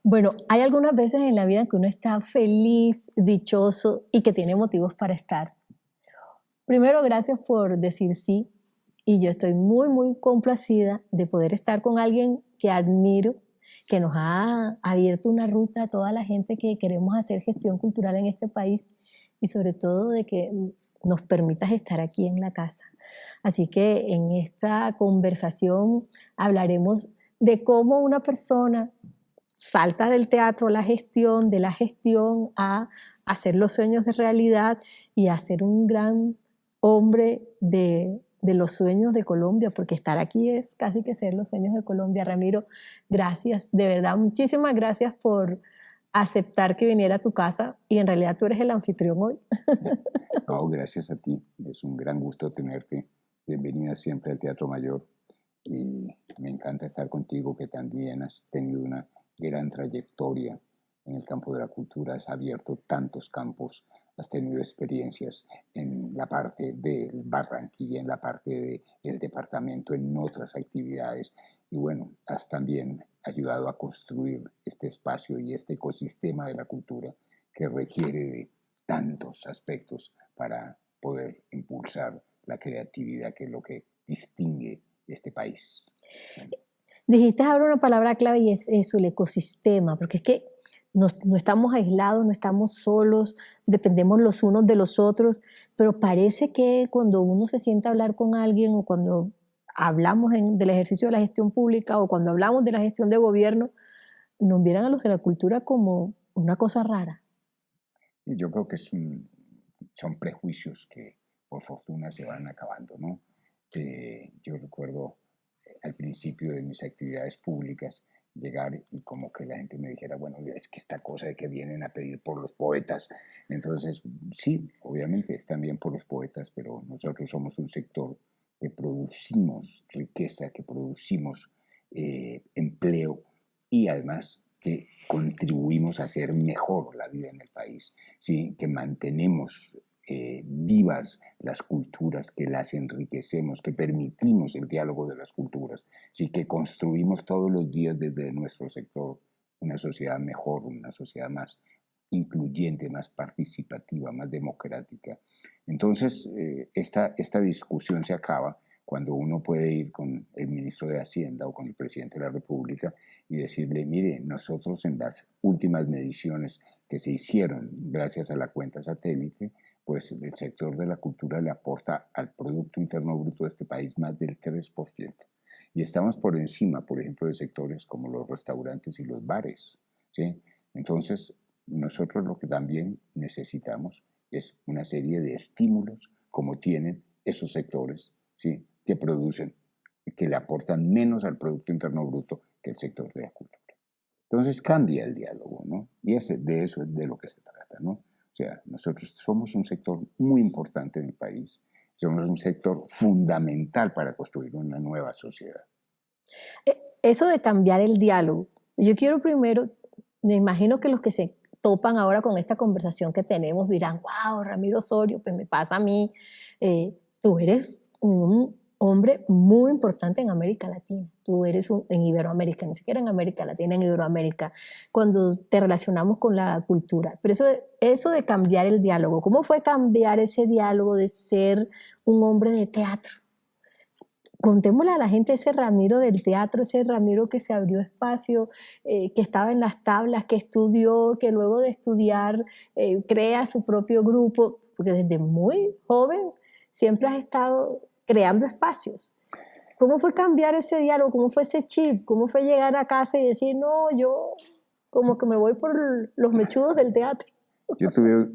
Bueno, hay algunas veces en la vida que uno está feliz, dichoso y que tiene motivos para estar. Primero, gracias por decir sí. Y yo estoy muy, muy complacida de poder estar con alguien que admiro, que nos ha abierto una ruta a toda la gente que queremos hacer gestión cultural en este país y sobre todo de que nos permitas estar aquí en la casa. Así que en esta conversación hablaremos de cómo una persona salta del teatro a la gestión, de la gestión a hacer los sueños de realidad y a ser un gran hombre de los sueños de Colombia, porque estar aquí es casi que ser los sueños de Colombia. Ramiro, gracias, de verdad, muchísimas gracias por aceptar que viniera a tu casa y en realidad tú eres el anfitrión hoy. No, gracias a ti, es un gran gusto tenerte. Bienvenida siempre al Teatro Mayor y me encanta estar contigo, que también has tenido una gran trayectoria en el campo de la cultura, has abierto tantos campos, has tenido experiencias en la parte de Barranquilla, en la parte del departamento, en otras actividades y bueno, has también ayudado a construir este espacio y este ecosistema de la cultura que requiere de tantos aspectos para poder impulsar la creatividad, que es lo que distingue este país. Dijiste ahora una palabra clave y es eso, el ecosistema, porque es que no estamos aislados, no estamos solos, dependemos los unos de los otros, pero parece que cuando uno se sienta a hablar con alguien o cuando hablamos del ejercicio de la gestión pública o cuando hablamos de la gestión de gobierno, nos vieran a los de la cultura como una cosa rara. Yo creo que son prejuicios que por fortuna se van acabando, ¿no? Yo recuerdo al principio de mis actividades públicas llegar y como que la gente me dijera, bueno, es que esta cosa de que vienen a pedir por los poetas. Entonces, sí, obviamente es también por los poetas, pero nosotros somos un sector que producimos riqueza, que producimos empleo y además que contribuimos a hacer mejor la vida en el país, ¿sí? Que mantenemos vivas las culturas, que las enriquecemos, que permitimos el diálogo de las culturas, sí, que construimos todos los días desde nuestro sector una sociedad mejor, una sociedad más incluyente, más participativa, más democrática. Entonces, esta discusión se acaba cuando uno puede ir con el ministro de Hacienda o con el presidente de la República y decirle, mire, nosotros en las últimas mediciones que se hicieron gracias a la cuenta satélite, pues el sector de la cultura le aporta al Producto Interno Bruto de este país más del 3%. Y estamos por encima, por ejemplo, de sectores como los restaurantes y los bares, ¿sí? Entonces, nosotros lo que también necesitamos es una serie de estímulos como tienen esos sectores, ¿sí? Que producen, que le aportan menos al Producto Interno Bruto que el sector de la cultura. Entonces cambia el diálogo, ¿no? Y de eso es de lo que se trata, ¿no? O sea, nosotros somos un sector muy importante en el país, somos un sector fundamental para construir una nueva sociedad. Eso de cambiar el diálogo, yo quiero primero, me imagino que los que se topan ahora con esta conversación que tenemos dirán, wow, Ramiro Osorio, pues me pasa a mí, tú eres un hombre muy importante en América Latina, tú eres en Iberoamérica, ni siquiera en América Latina, en Iberoamérica, cuando te relacionamos con la cultura. Pero eso de cambiar el diálogo, ¿cómo fue cambiar ese diálogo de ser un hombre de teatro? Contémosle a la gente ese Ramiro del teatro, ese Ramiro que se abrió espacio, que estaba en las tablas, que estudió, que luego de estudiar crea su propio grupo, porque desde muy joven siempre has estado creando espacios. ¿Cómo fue cambiar ese diálogo? ¿Cómo fue ese chip? ¿Cómo fue llegar a casa y decir, no, yo como que me voy por los mechudos del teatro? Yo tuve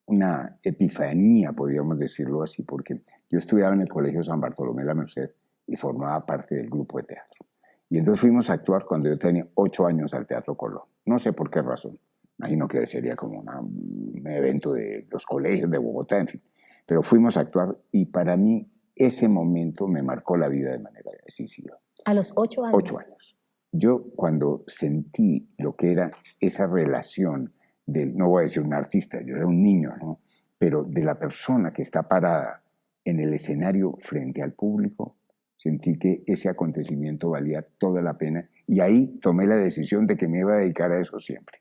una epifanía, podríamos decirlo así, porque yo estudiaba en el Colegio San Bartolomé de la Merced y formaba parte del grupo de teatro. Y entonces fuimos a actuar cuando yo tenía 8 años al Teatro Colón. No sé por qué razón. Imagino que sería como un evento de los colegios de Bogotá, en fin. Pero fuimos a actuar y para mí ese momento me marcó la vida de manera decisiva. ¿A los 8 años? 8 años. Yo cuando sentí lo que era esa relación no voy a decir un artista, yo era un niño, ¿no? Pero de la persona que está parada en el escenario frente al público, Sentí que ese acontecimiento valía toda la pena y ahí tomé la decisión de que me iba a dedicar a eso siempre.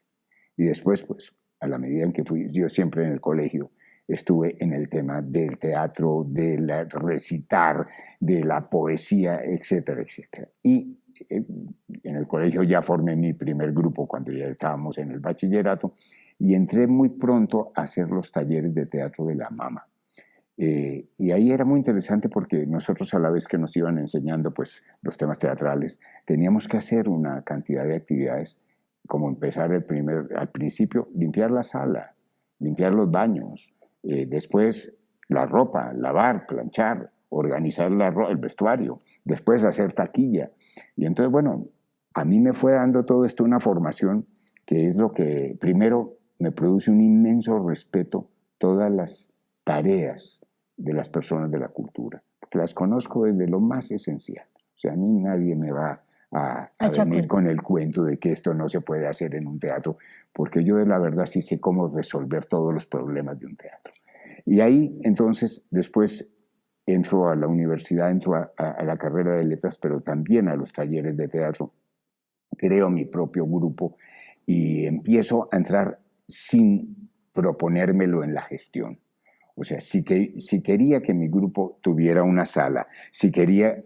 Y después, pues, a la medida en que fui, yo siempre en el colegio estuve en el tema del teatro, del recitar, de la poesía, etcétera, etcétera. Y en el colegio ya formé mi primer grupo cuando ya estábamos en el bachillerato y entré muy pronto a hacer los talleres de teatro de la Mama. Y ahí era muy interesante porque nosotros a la vez que nos iban enseñando pues, los temas teatrales, teníamos que hacer una cantidad de actividades, como empezar al principio, limpiar la sala, limpiar los baños, después la ropa, lavar, planchar, organizar el vestuario, después hacer taquilla. Y entonces, bueno, a mí me fue dando todo esto una formación que es lo que primero me produce un inmenso respeto todas las tareas de las personas de la cultura, porque las conozco desde lo más esencial. O sea, a mí nadie me va a venir con el cuento de que esto no se puede hacer en un teatro, porque yo de la verdad sí sé cómo resolver todos los problemas de un teatro. Y ahí, entonces, después entro a la universidad, entro a la carrera de letras, pero también a los talleres de teatro. Creo mi propio grupo y empiezo a entrar sin proponérmelo en la gestión. O sea, si quería que mi grupo tuviera una sala, si quería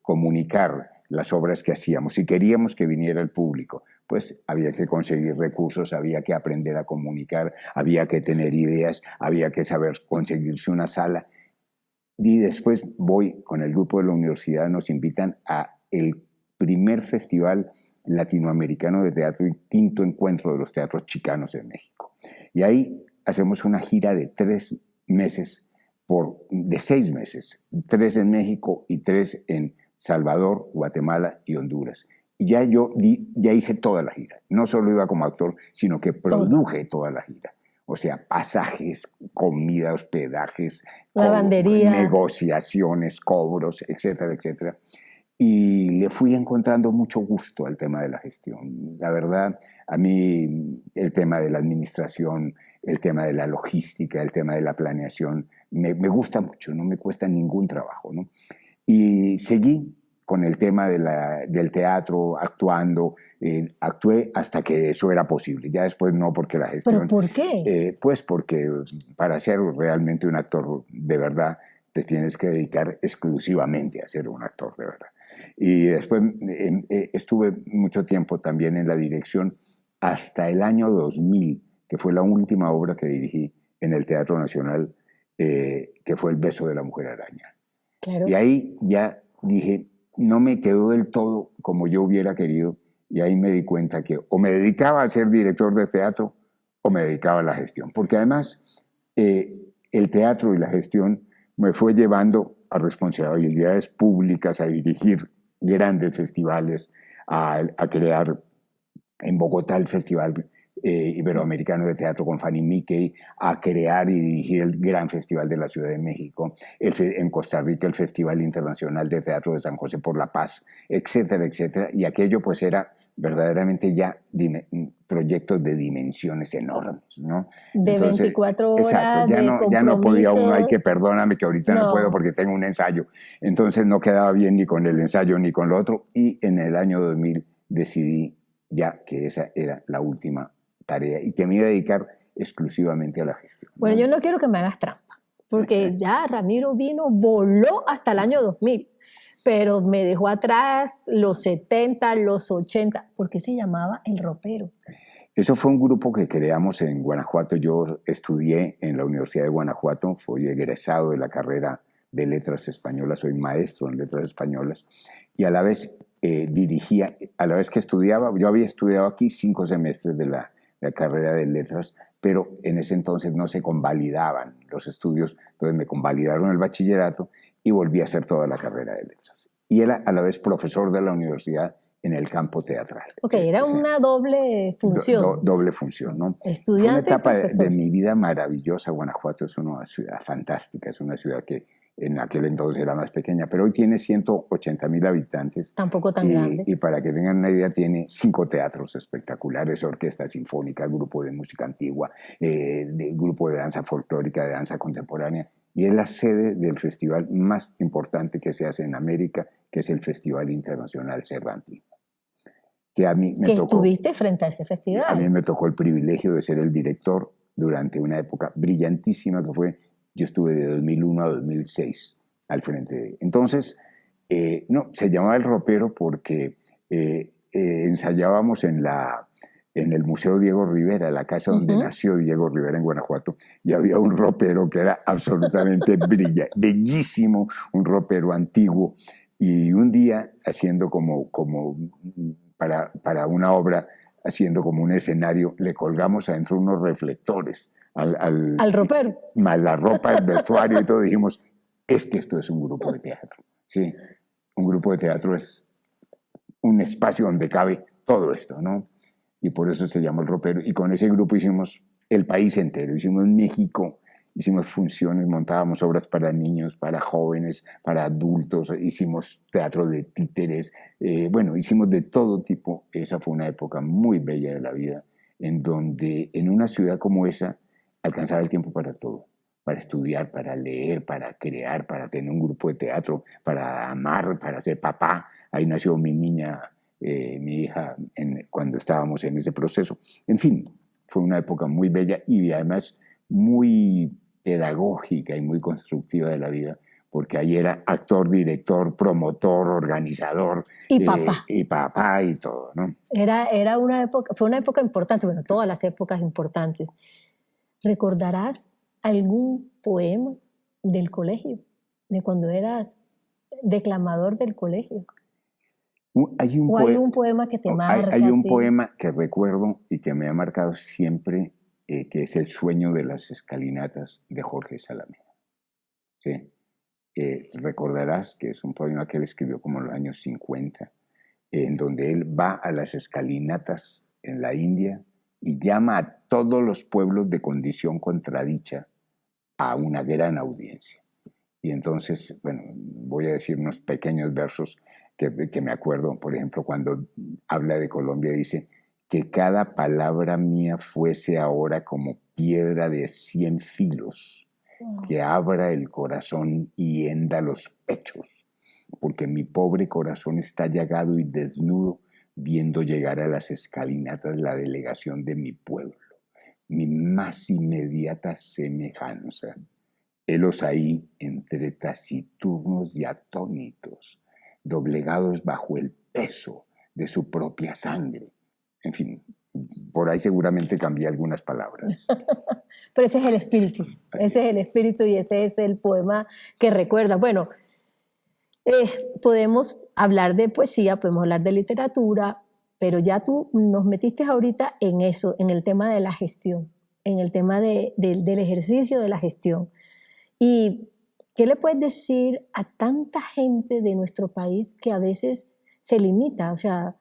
comunicar las obras que hacíamos, si queríamos que viniera el público, pues había que conseguir recursos, había que aprender a comunicar, había que tener ideas, había que saber conseguirse una sala. Y después voy con el grupo de la universidad, nos invitan a el primer festival latinoamericano de teatro y quinto encuentro de los teatros chicanos en México. Y ahí hacemos una gira de 3 meses, de 6 meses, 3 en México y 3 en Salvador, Guatemala y Honduras. Y ya ya hice toda la gira. No solo iba como actor, sino que produje toda la gira. O sea, pasajes, comida, hospedajes, lavandería, negociaciones, cobros, etcétera, etcétera. Y le fui encontrando mucho gusto al tema de la gestión. La verdad, a mí el tema de la administración, el tema de la logística, el tema de la planeación, me gusta mucho, no me cuesta ningún trabajo, ¿no? Y seguí con el tema del teatro, actuando, actué hasta que eso era posible. Ya después no, porque la gestión... ¿Pero por qué? Pues porque para ser realmente un actor de verdad, te tienes que dedicar exclusivamente a ser un actor de verdad. Y después estuve mucho tiempo también en la dirección hasta el año 2000, que fue la última obra que dirigí en el Teatro Nacional, que fue El beso de la mujer araña. Claro. Y ahí ya dije, no me quedó del todo como yo hubiera querido, y ahí me di cuenta que o me dedicaba a ser director de teatro o me dedicaba a la gestión, porque además el teatro y la gestión me fue llevando a responsabilidades públicas, a dirigir grandes festivales, a crear en Bogotá el Festival Iberoamericano de Teatro con Fanny Mickey, a crear y dirigir el gran festival de la Ciudad de México, en Costa Rica el Festival Internacional de Teatro de San José por la Paz, etcétera, etcétera. Y aquello pues era verdaderamente ya proyectos de dimensiones enormes, ¿no? De entonces, 24 horas, exacto, ya no podía uno, hay que perdóname que ahorita no puedo porque tengo un ensayo. Entonces no quedaba bien ni con el ensayo ni con lo otro. Y en el año 2000 decidí ya que esa era la última tarea y que me iba a dedicar exclusivamente a la gestión. Bueno, ¿no? Yo no quiero que me hagas trampa, porque ya Ramiro voló hasta el año 2000, pero me dejó atrás los 70, los 80, ¿por qué se llamaba El Ropero? Eso fue un grupo que creamos en Guanajuato. Yo estudié en la Universidad de Guanajuato, fui egresado de la carrera de Letras Españolas, soy maestro en Letras Españolas, y a la vez dirigía, a la vez que estudiaba, yo había estudiado aquí 5 semestres de la carrera de letras, pero en ese entonces no se convalidaban los estudios, entonces me convalidaron el bachillerato y volví a hacer toda la carrera de letras. Y era a la vez profesor de la universidad en el campo teatral. Ok, era una doble función. Doble función, ¿no? Estudiante. Fue una etapa de mi vida maravillosa. Guanajuato es una ciudad fantástica, es una ciudad que en aquel entonces era más pequeña, pero hoy tiene 180,000 habitantes. Tampoco tan grande. Y para que tengan una idea, tiene 5 teatros espectaculares, orquesta sinfónica, grupo de música antigua, grupo de danza folclórica, de danza contemporánea, y es la sede del festival más importante que se hace en América, que es el Festival Internacional Cervantino. Que a mí me tocó, estuviste frente a ese festival. A mí me tocó el privilegio de ser el director durante una época brillantísima que fue, yo estuve de 2001 a 2006 al frente. Entonces, no, se llamaba El Ropero porque ensayábamos en el Museo Diego Rivera, la casa donde nació Diego Rivera en Guanajuato, y había un ropero que era absolutamente bellísimo, un ropero antiguo. Y un día, haciendo como para una obra, haciendo como un escenario, le colgamos adentro unos reflectores al ropero. Más la ropa, el vestuario y todo. Dijimos, es que esto es un grupo de teatro. Sí, un grupo de teatro es un espacio donde cabe todo esto, ¿no? Y por eso se llama El Ropero. Y con ese grupo hicimos el país entero. Hicimos México, hicimos funciones, montábamos obras para niños, para jóvenes, para adultos, hicimos teatro de títeres, bueno, hicimos de todo tipo. Esa fue una época muy bella de la vida, en donde en una ciudad como esa alcanzaba el tiempo para todo, para estudiar, para leer, para crear, para tener un grupo de teatro, para amar, para ser papá. Ahí nació mi niña, mi hija, cuando estábamos en ese proceso. En fin, fue una época muy bella y además muy pedagógica y muy constructiva de la vida, porque ahí era actor, director, promotor, organizador y papá. Y papá y todo, ¿no? Era una época, fue una época importante, bueno, todas las épocas importantes. ¿Recordarás algún poema del colegio, de cuando eras declamador del colegio? Hay un poema que te marca. Hay un poema que recuerdo y que me ha marcado siempre, que es El sueño de las escalinatas de Jorge Salamé. ¿Sí? Recordarás que es un poema que él escribió como en los años 50, en donde él va a las escalinatas en la India y llama a todos los pueblos de condición contradicha a una gran audiencia. Y entonces, bueno, voy a decir unos pequeños versos que me acuerdo. Por ejemplo, cuando habla de Colombia, dice: que cada palabra mía fuese ahora como piedra de 100 filos, que abra el corazón y henda los pechos, porque mi pobre corazón está llagado y desnudo, viendo llegar a las escalinatas la delegación de mi pueblo, mi más inmediata semejanza. Helos ahí entre taciturnos y atónitos, doblegados bajo el peso de su propia sangre. En fin, por ahí seguramente cambié algunas palabras. Pero ese es el espíritu, ese es el espíritu y ese es el poema que recuerda. Bueno, podemos hablar de poesía, podemos hablar de literatura, pero ya tú nos metiste ahorita en eso, en el tema de la gestión, en el tema del ejercicio de la gestión. ¿Y qué le puedes decir a tanta gente de nuestro país que a veces se limita? O sea,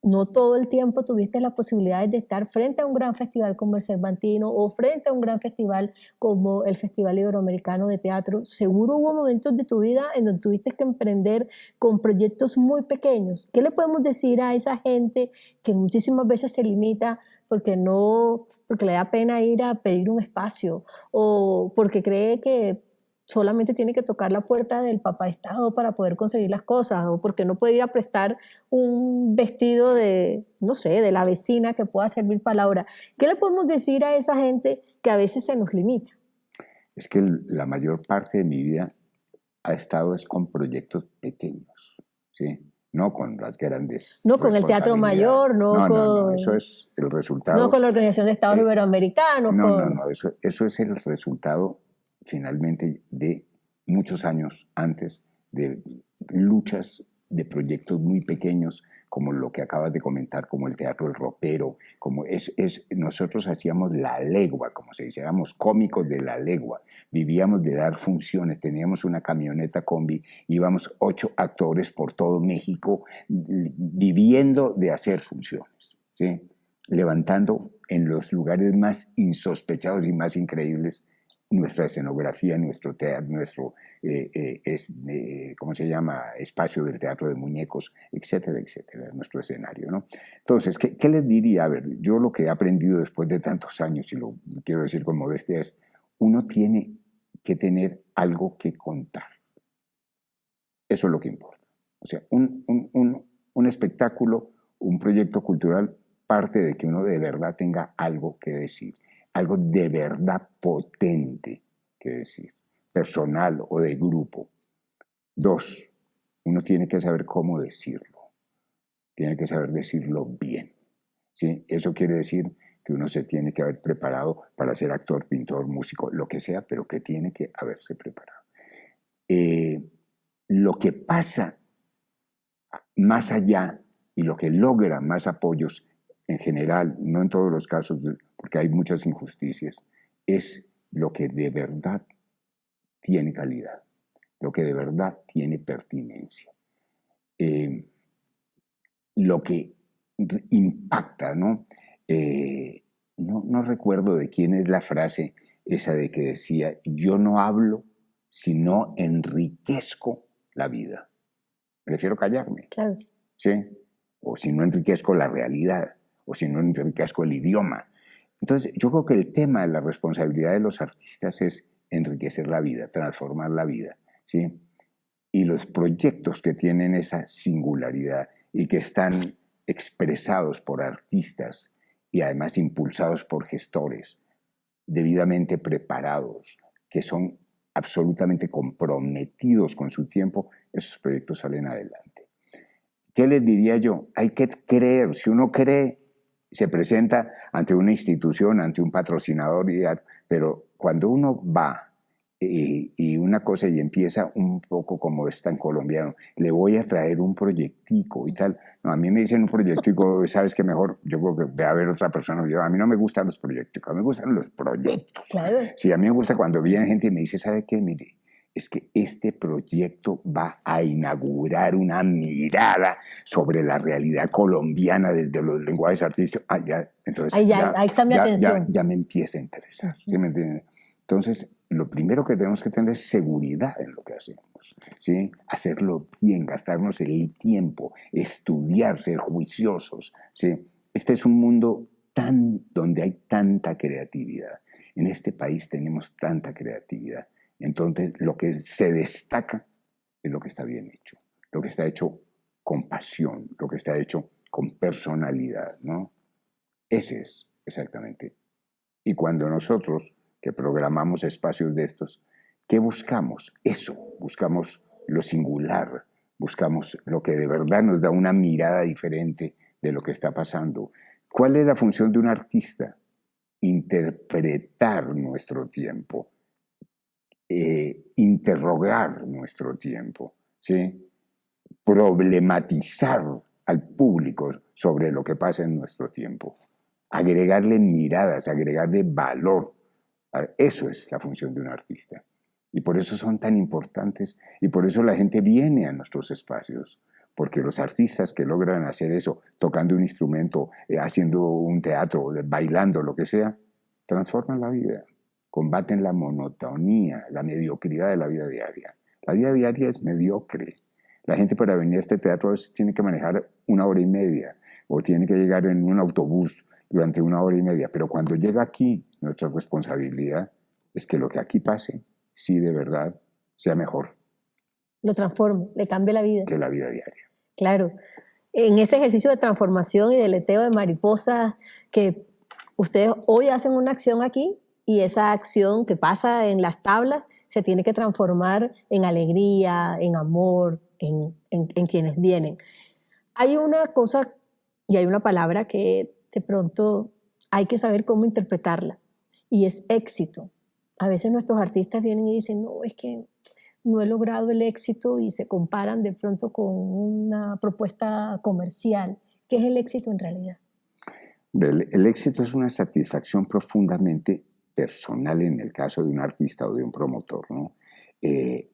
no todo el tiempo tuviste la posibilidad de estar frente a un gran festival como el Cervantino o frente a un gran festival como el Festival Iberoamericano de Teatro. Seguro hubo momentos de tu vida en donde tuviste que emprender con proyectos muy pequeños. ¿Qué le podemos decir a esa gente que muchísimas veces se limita porque le da pena ir a pedir un espacio o porque cree que solamente tiene que tocar la puerta del papá Estado para poder conseguir las cosas, o porque no puede ir a prestar un vestido de, no sé, de la vecina que pueda servir para la hora? ¿Qué le podemos decir a esa gente que a veces se nos limita? Es que la mayor parte de mi vida ha estado con proyectos pequeños, ¿sí? No con las grandes. No con el Teatro Mayor, no, eso es el resultado. No con la Organización de Estados Iberoamericanos. No, eso es el resultado finalmente de muchos años antes de luchas de proyectos muy pequeños, como lo que acabas de comentar, como el Teatro El Ropero, como nosotros hacíamos la legua, como se dice, éramos cómicos de la legua, vivíamos de dar funciones, teníamos una camioneta combi, íbamos 8 actores por todo México viviendo de hacer funciones, ¿sí? Levantando en los lugares más insospechados y más increíbles nuestra escenografía, nuestro teatro, nuestro ¿cómo se llama? Espacio del teatro de muñecos, etcétera, etcétera, nuestro escenario, ¿no? Entonces, ¿qué les diría? A ver, yo lo que he aprendido después de tantos años, y lo quiero decir con modestia, es: uno tiene que tener algo que contar. Eso es lo que importa. O sea, un espectáculo, un proyecto cultural parte de que uno de verdad tenga algo que decir, algo de verdad potente que decir, personal o de grupo. 2, uno tiene que saber cómo decirlo, tiene que saber decirlo bien. ¿Sí? Eso quiere decir que uno se tiene que haber preparado para ser actor, pintor, músico, lo que sea, pero que tiene que haberse preparado. Lo que pasa más allá y lo que logra más apoyos en general, no en todos los casos, porque hay muchas injusticias, es lo que de verdad tiene calidad, lo que de verdad tiene pertinencia, lo que impacta, ¿no? No recuerdo de quién es la frase esa de que decía, yo no hablo, sino enriquezco la vida. Prefiero callarme. Claro. ¿Sí? O si no enriquezco la realidad, o si no enriquezco el idioma. Entonces, yo creo que el tema de la responsabilidad de los artistas es enriquecer la vida, transformar la vida, ¿sí? Y los proyectos que tienen esa singularidad y que están expresados por artistas y además impulsados por gestores debidamente preparados, que son absolutamente comprometidos con su tiempo, esos proyectos salen adelante. ¿Qué les diría yo? Hay que creer. Si uno cree, se presenta ante una institución, ante un patrocinador, pero cuando uno va y una cosa y empieza un poco como es tan colombiano, le voy a traer un proyectico y tal. No, a mí me dicen un proyectico, ¿sabes qué mejor? Yo creo que ve a ver otra persona. A mí no me gustan los proyecticos, a mí me gustan los proyectos. Claro. Sí, a mí me gusta cuando viene gente y me dice, ¿sabe qué? Mire, es que este proyecto va a inaugurar una mirada sobre la realidad colombiana desde los lenguajes artísticos. Entonces ahí está mi atención. Ya me empieza a interesar. ¿Sí me entienden? Entonces, lo primero que tenemos que tener es seguridad en lo que hacemos, ¿sí? Hacerlo bien, gastarnos el tiempo, estudiar, ser juiciosos, ¿sí? Este es un mundo donde hay tanta creatividad. En este país tenemos tanta creatividad. Entonces, lo que se destaca es lo que está bien hecho, lo que está hecho con pasión, lo que está hecho con personalidad, ¿no? Ese es exactamente. Y cuando nosotros, que programamos espacios de estos, ¿qué buscamos? Eso, buscamos lo singular, buscamos lo que de verdad nos da una mirada diferente de lo que está pasando. ¿Cuál es la función de un artista? Interpretar nuestro tiempo, interrogar nuestro tiempo, ¿sí? Problematizar al público sobre lo que pasa en nuestro tiempo, agregarle miradas, agregarle valor. Eso es la función de un artista. Y por eso son tan importantes y por eso la gente viene a nuestros espacios, porque los artistas que logran hacer eso, tocando un instrumento, haciendo un teatro, bailando, lo que sea, transforman la vida, combaten la monotonía, la mediocridad de la vida diaria. La vida diaria es mediocre. La gente para venir a este teatro a veces tiene que manejar 1 hora y media o tiene que llegar en un autobús durante 1 hora y media. Pero cuando llega aquí, nuestra responsabilidad es que lo que aquí pase, sí de verdad, sea mejor. Lo transforme, le cambie la vida. Que la vida diaria. Claro. En ese ejercicio de transformación y de leteo de mariposas, que ustedes hoy hacen una acción aquí y esa acción que pasa en las tablas se tiene que transformar en alegría, en amor, en quienes vienen. Hay una cosa y hay una palabra que de pronto hay que saber cómo interpretarla y es éxito. A veces nuestros artistas vienen y dicen, no, es que no he logrado el éxito y se comparan de pronto con una propuesta comercial. ¿Qué es el éxito en realidad? El éxito es una satisfacción profundamente personal en el caso de un artista o de un promotor, ¿no?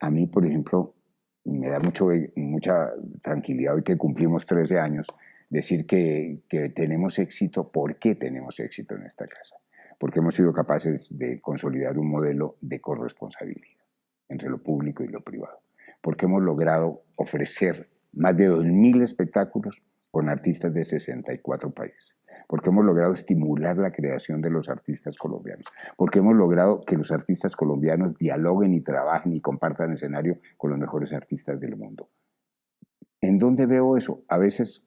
A mí, por ejemplo, me da mucha tranquilidad hoy que cumplimos 13 años decir que tenemos éxito. ¿Por qué tenemos éxito en esta casa? Porque hemos sido capaces de consolidar un modelo de corresponsabilidad entre lo público y lo privado. Porque hemos logrado ofrecer más de 2.000 espectáculos con artistas de 64 países. porque hemos logrado estimular la creación de los artistas colombianos, porque hemos logrado que los artistas colombianos dialoguen y trabajen y compartan escenario con los mejores artistas del mundo. ¿En dónde veo eso? A veces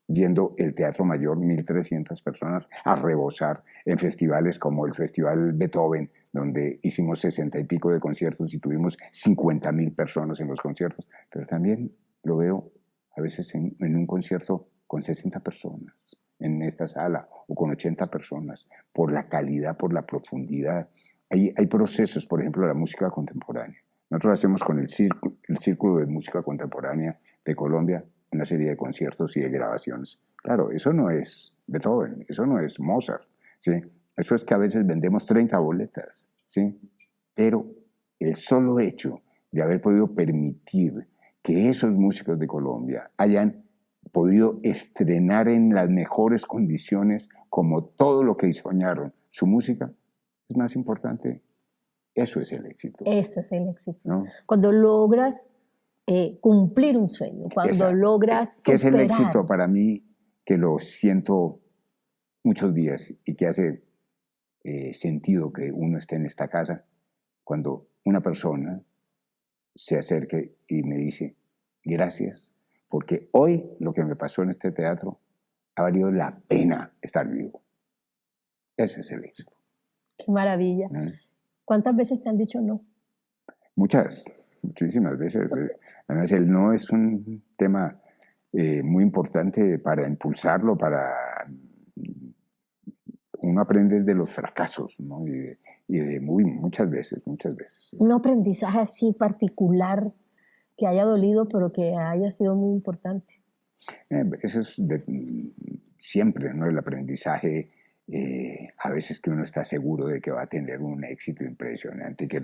viendo el Teatro Mayor, 1.300 personas a rebosar en festivales como el Festival Beethoven, donde hicimos 60 y pico de conciertos y tuvimos 50.000 personas en los conciertos. Pero también lo veo a veces en un concierto con 60 personas en esta sala o con 80 personas, por la calidad, por la profundidad. Hay procesos, por ejemplo, la música contemporánea. Nosotros hacemos con el Círculo de Música Contemporánea de Colombia una serie de conciertos y de grabaciones. Claro, eso no es Beethoven, eso no es Mozart, ¿sí? Eso es que a veces vendemos 30 boletas, ¿sí? Pero el solo hecho de haber podido permitir que esos músicos de Colombia hayan podido estrenar en las mejores condiciones, como todo lo que soñaron, su música, es más importante. Eso es el éxito. Eso es el éxito. ¿No? Cuando logras cumplir un sueño, cuando logras superar. ¿Qué es el éxito para mí? Que lo siento muchos días y que hace sentido que uno esté en esta casa, cuando una persona se acerque y me dice, gracias, porque hoy lo que me pasó en este teatro ha valido la pena estar vivo. Ese es el éxito. Qué maravilla. ¿Cuántas veces te han dicho no? Muchas, muchísimas veces. Además, el no es un tema muy importante para impulsarlo, para... Uno aprende de los fracasos, ¿no? Y de muchas veces. Un aprendizaje así particular que haya dolido, pero que haya sido muy importante. Eso es siempre, ¿no? El aprendizaje, a veces que uno está seguro de que va a tener un éxito impresionante, que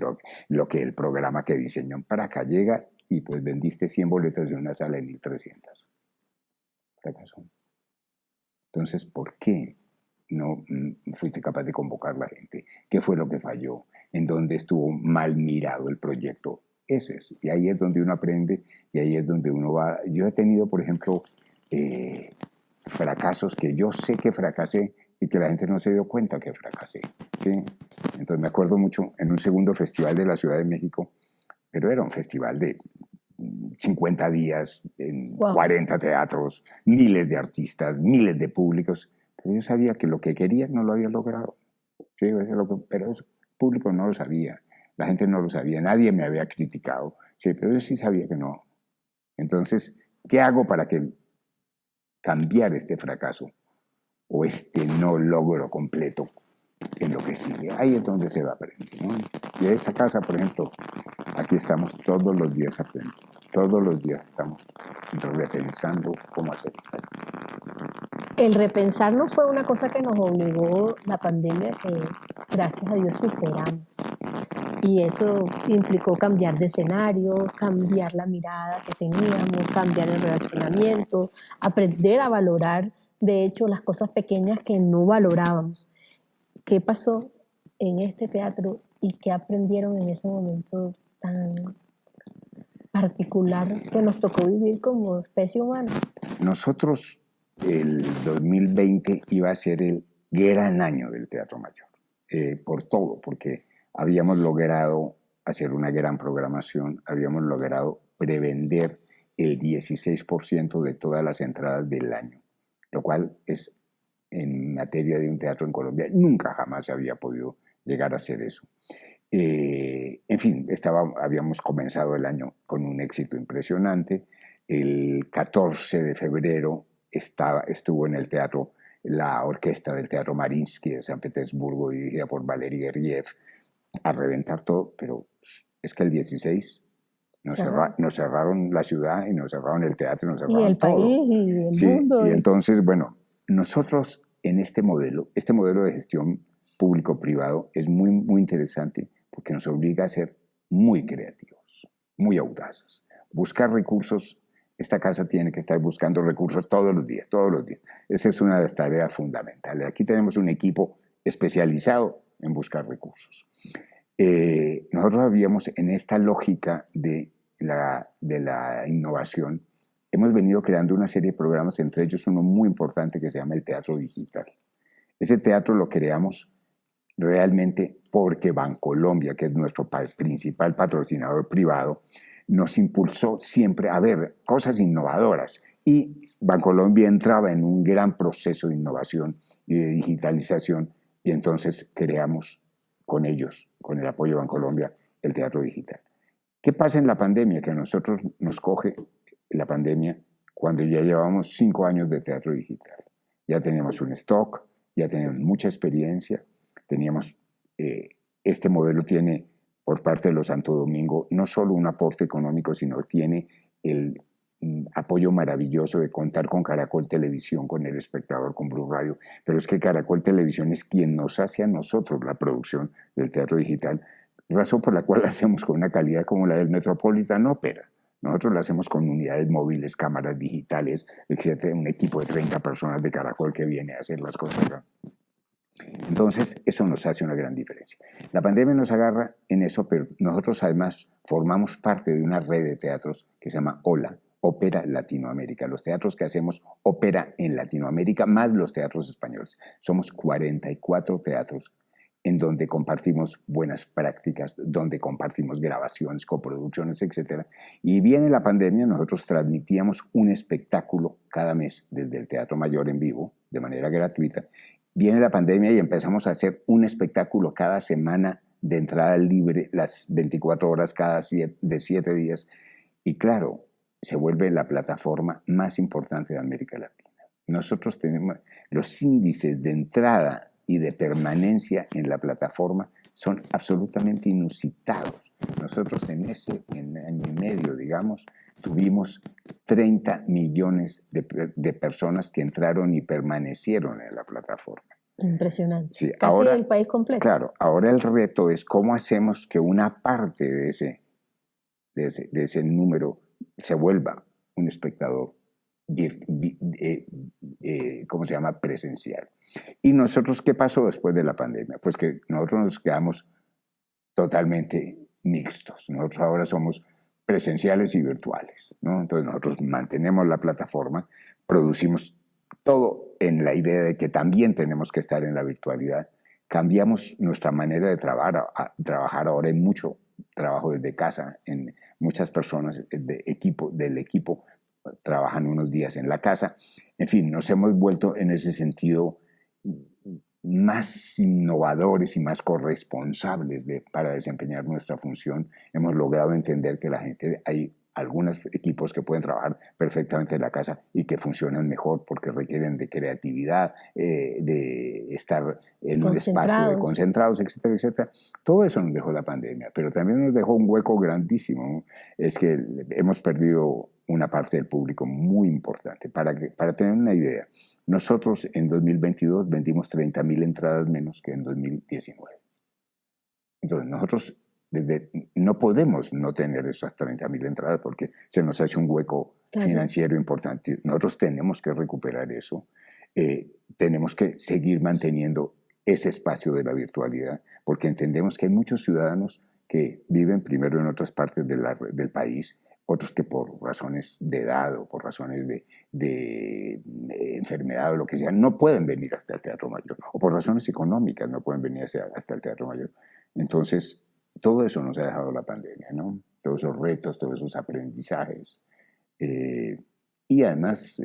lo que el programa que diseñó para acá llega y pues vendiste 100 boletas de una sala de 1.300. Fracasó. Entonces, ¿por qué no fuiste capaz de convocar a la gente? ¿Qué fue lo que falló? ¿En dónde estuvo mal mirado el proyecto? Ese es. Y ahí es donde uno aprende y ahí es donde uno va. Yo he tenido, por ejemplo, fracasos que yo sé que fracasé y que la gente no se dio cuenta que fracasé, ¿sí? Entonces me acuerdo mucho en un segundo festival de la Ciudad de México, pero era un festival de 50 días, en 40 teatros, miles de artistas, miles de públicos. Pero yo sabía que lo que quería no lo había logrado. ¿Sí? Pero el público no lo sabía, la gente no lo sabía, nadie me había criticado, ¿sí? Pero yo sí sabía que no. Entonces, ¿qué hago para cambiar este fracaso o este no logro completo en lo que sigue? Ahí es donde se va aprendiendo, ¿no? Y en esta casa, por ejemplo, aquí estamos todos los días aprendiendo. Todos los días estamos repensando cómo hacer esta cosa. El repensar no fue una cosa que nos obligó la pandemia, que gracias a Dios superamos. Y eso implicó cambiar de escenario, cambiar la mirada que teníamos, cambiar el relacionamiento, aprender a valorar, de hecho, las cosas pequeñas que no valorábamos. ¿Qué pasó en este teatro y qué aprendieron en ese momento tan particular que nos tocó vivir como especie humana? Nosotros, el 2020 iba a ser el gran año del Teatro Mayor, por todo, porque habíamos logrado hacer una gran programación, habíamos logrado prevender el 16% de todas las entradas del año, lo cual es, en materia de un teatro en Colombia, nunca jamás se había podido llegar a hacer eso. En fin, habíamos comenzado el año con un éxito impresionante. El 14 de febrero estuvo en el teatro la orquesta del Teatro Mariinsky de San Petersburgo, dirigida por Valery Gergiev, a reventar todo, pero es que el 16 nos cerraron la ciudad y nos cerraron el teatro y nos cerraron y el todo. país y el mundo. Y entonces, bueno, nosotros en este modelo de gestión público-privado es muy, muy interesante porque nos obliga a ser muy creativos, muy audaces, buscar recursos. Esta casa tiene que estar buscando recursos todos los días, todos los días. Esa es una de las tareas fundamentales. Aquí tenemos un equipo especializado en buscar recursos. Nosotros habíamos, en esta lógica de la innovación, hemos venido creando una serie de programas, entre ellos uno muy importante que se llama el Teatro Digital. Ese teatro lo creamos realmente porque Bancolombia, que es nuestro principal patrocinador privado, nos impulsó siempre a ver cosas innovadoras. Y Bancolombia entraba en un gran proceso de innovación y de digitalización, y entonces creamos con ellos, con el apoyo de Bancolombia, el Teatro Digital. ¿Qué pasa en la pandemia? Que a nosotros nos coge la pandemia cuando ya llevamos 5 años de teatro digital. Ya teníamos un stock, ya teníamos mucha experiencia, teníamos, este modelo tiene por parte de los Santo Domingo no solo un aporte económico, sino tiene el apoyo maravilloso de contar con Caracol Televisión, con El Espectador, con Blue Radio, pero es que Caracol Televisión es quien nos hace a nosotros la producción del teatro digital, razón por la cual la hacemos con una calidad como la del Metropolitan Opera. Nosotros lo hacemos con unidades móviles, cámaras digitales, etc. Un equipo de 30 personas de Caracol que viene a hacer las cosas. Entonces, eso nos hace una gran diferencia. La pandemia nos agarra en eso, pero nosotros además formamos parte de una red de teatros que se llama OLA, Ópera Latinoamérica. Los teatros que hacemos ópera en Latinoamérica, más los teatros españoles. Somos 44 teatros en donde compartimos buenas prácticas, donde compartimos grabaciones, coproducciones, etc. Y viene la pandemia, nosotros transmitíamos un espectáculo cada mes desde el Teatro Mayor en vivo, de manera gratuita. Viene la pandemia y empezamos a hacer un espectáculo cada semana de entrada libre, las 24 horas de 7 días. Y claro, se vuelve la plataforma más importante de América Latina. Nosotros tenemos los índices de entrada y de permanencia en la plataforma son absolutamente inusitados. Nosotros en año y medio, digamos, tuvimos 30 millones de personas que entraron y permanecieron en la plataforma. Impresionante. Sí, Casi ahora, el país completo. Claro, ahora el reto es cómo hacemos que una parte de ese número se vuelva un espectador ¿cómo se llama? Presencial. ¿Y nosotros qué pasó después de la pandemia? Pues que nosotros nos quedamos totalmente mixtos. Nosotros ahora somos presenciales y virtuales, ¿no? Entonces nosotros mantenemos la plataforma, producimos todo en la idea de que también tenemos que estar en la virtualidad. Cambiamos nuestra manera de trabajar ahora en mucho trabajo desde casa, en muchas personas del equipo trabajan unos días en la casa. En fin, nos hemos vuelto en ese sentido más innovadores y más corresponsables para desempeñar nuestra función. Hemos logrado entender que hay algunos equipos que pueden trabajar perfectamente en la casa y que funcionan mejor porque requieren de creatividad, de estar en un espacio de concentrados, etcétera, etcétera. Todo eso nos dejó la pandemia, pero también nos dejó un hueco grandísimo, ¿no? Es que hemos perdido una parte del público muy importante. Para tener una idea, nosotros en 2022 vendimos 30.000 entradas menos que en 2019. Entonces nosotros no podemos no tener esas 30.000 entradas porque se nos hace un hueco financiero importante. Nosotros tenemos que recuperar eso. Tenemos que seguir manteniendo ese espacio de la virtualidad porque entendemos que hay muchos ciudadanos que viven primero en otras partes del país, otros que por razones de edad o por razones de enfermedad o lo que sea, no pueden venir hasta el Teatro Mayor, o por razones económicas no pueden venir hasta el Teatro Mayor. Entonces, todo eso nos ha dejado la pandemia, ¿no? Todos esos retos, todos esos aprendizajes. Y además,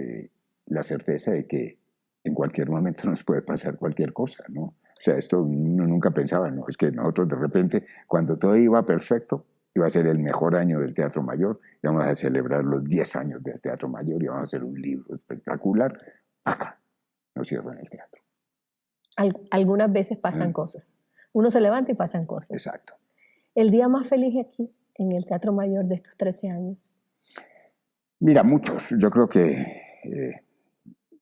la certeza de que en cualquier momento nos puede pasar cualquier cosa, ¿no? O sea, esto uno nunca pensaba, ¿no? Es que nosotros de repente, cuando todo iba perfecto, iba a ser el mejor año del Teatro Mayor, íbamos a celebrar los 10 años del Teatro Mayor, íbamos a hacer un libro espectacular. Acá nos cierran el teatro. Algunas veces pasan cosas. Uno se levanta y pasan cosas. Exacto. ¿El día más feliz aquí, en el Teatro Mayor de estos 13 años? Mira, muchos. Yo creo que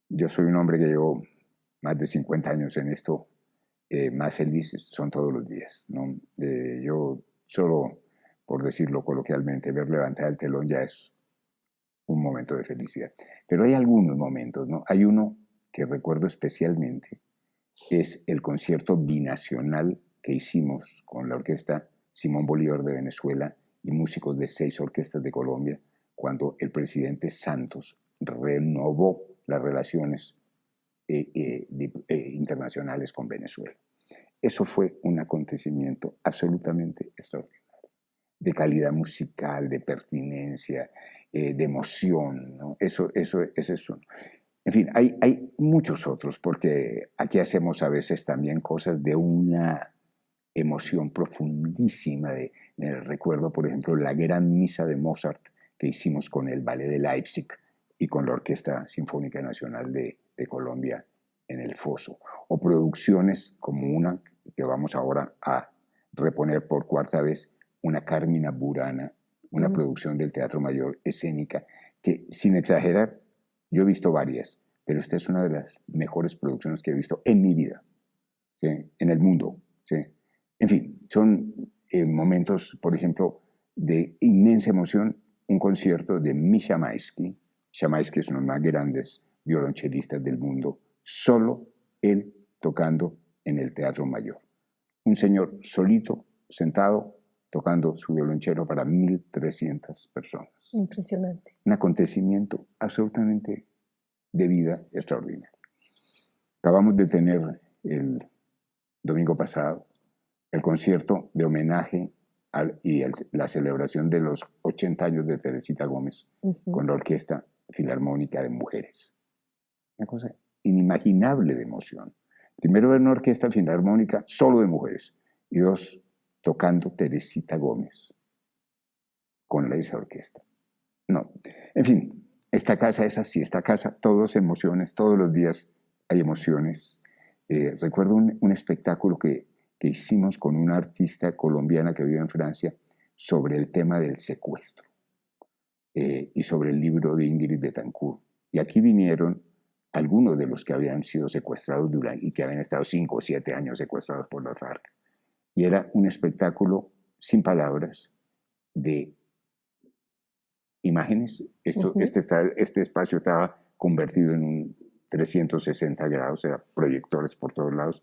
yo soy un hombre que llevo más de 50 años en esto. Más felices son todos los días, ¿no? Yo solo, por decirlo coloquialmente, ver levantar el telón ya es un momento de felicidad. Pero hay algunos momentos, ¿no? Hay uno que recuerdo especialmente, es el concierto binacional que hicimos con la orquesta Simón Bolívar de Venezuela y músicos de 6 orquestas de Colombia cuando el presidente Santos renovó las relaciones internacionales con Venezuela. Eso fue un acontecimiento absolutamente extraordinario, de calidad musical, de pertinencia, de emoción, ¿no? Ese es uno. En fin, hay muchos otros, porque aquí hacemos a veces también cosas de una emoción profundísima. Recuerdo, por ejemplo, la gran misa de Mozart que hicimos con el Ballet de Leipzig y con la Orquesta Sinfónica Nacional de Colombia en el Foso, o producciones como una que vamos ahora a reponer por cuarta vez, una Carmina Burana, una producción del Teatro Mayor escénica, que sin exagerar, yo he visto varias, pero esta es una de las mejores producciones que he visto en mi vida, ¿sí? En el mundo, ¿sí? En fin, son momentos, por ejemplo, de inmensa emoción, un concierto de Misha Maisky. Shamaisky es uno de los más grandes violonchelistas del mundo, solo él tocando en el Teatro Mayor. Un señor solito, sentado, tocando su violonchelo para 1.300 personas. Impresionante. Un acontecimiento absolutamente de vida extraordinaria. Acabamos de tener el domingo pasado el concierto de homenaje la celebración de los 80 años de Teresita Gómez con la Orquesta Filarmónica de Mujeres. Una cosa inimaginable de emoción. Primero ver una orquesta filarmónica solo de mujeres y dos, tocando Teresita Gómez con esa orquesta. No, en fin, esta casa es así, esta casa, todos emociones, todos los días hay emociones. Recuerdo un espectáculo que hicimos con una artista colombiana que vive en Francia sobre el tema del secuestro y sobre el libro de Ingrid Betancourt. Y aquí vinieron algunos de los que habían sido secuestrados y que habían estado 5 o 7 años secuestrados por las FARC. Y era un espectáculo sin palabras de imágenes. Este espacio estaba convertido en un 360 grados, o sea, proyectores por todos lados,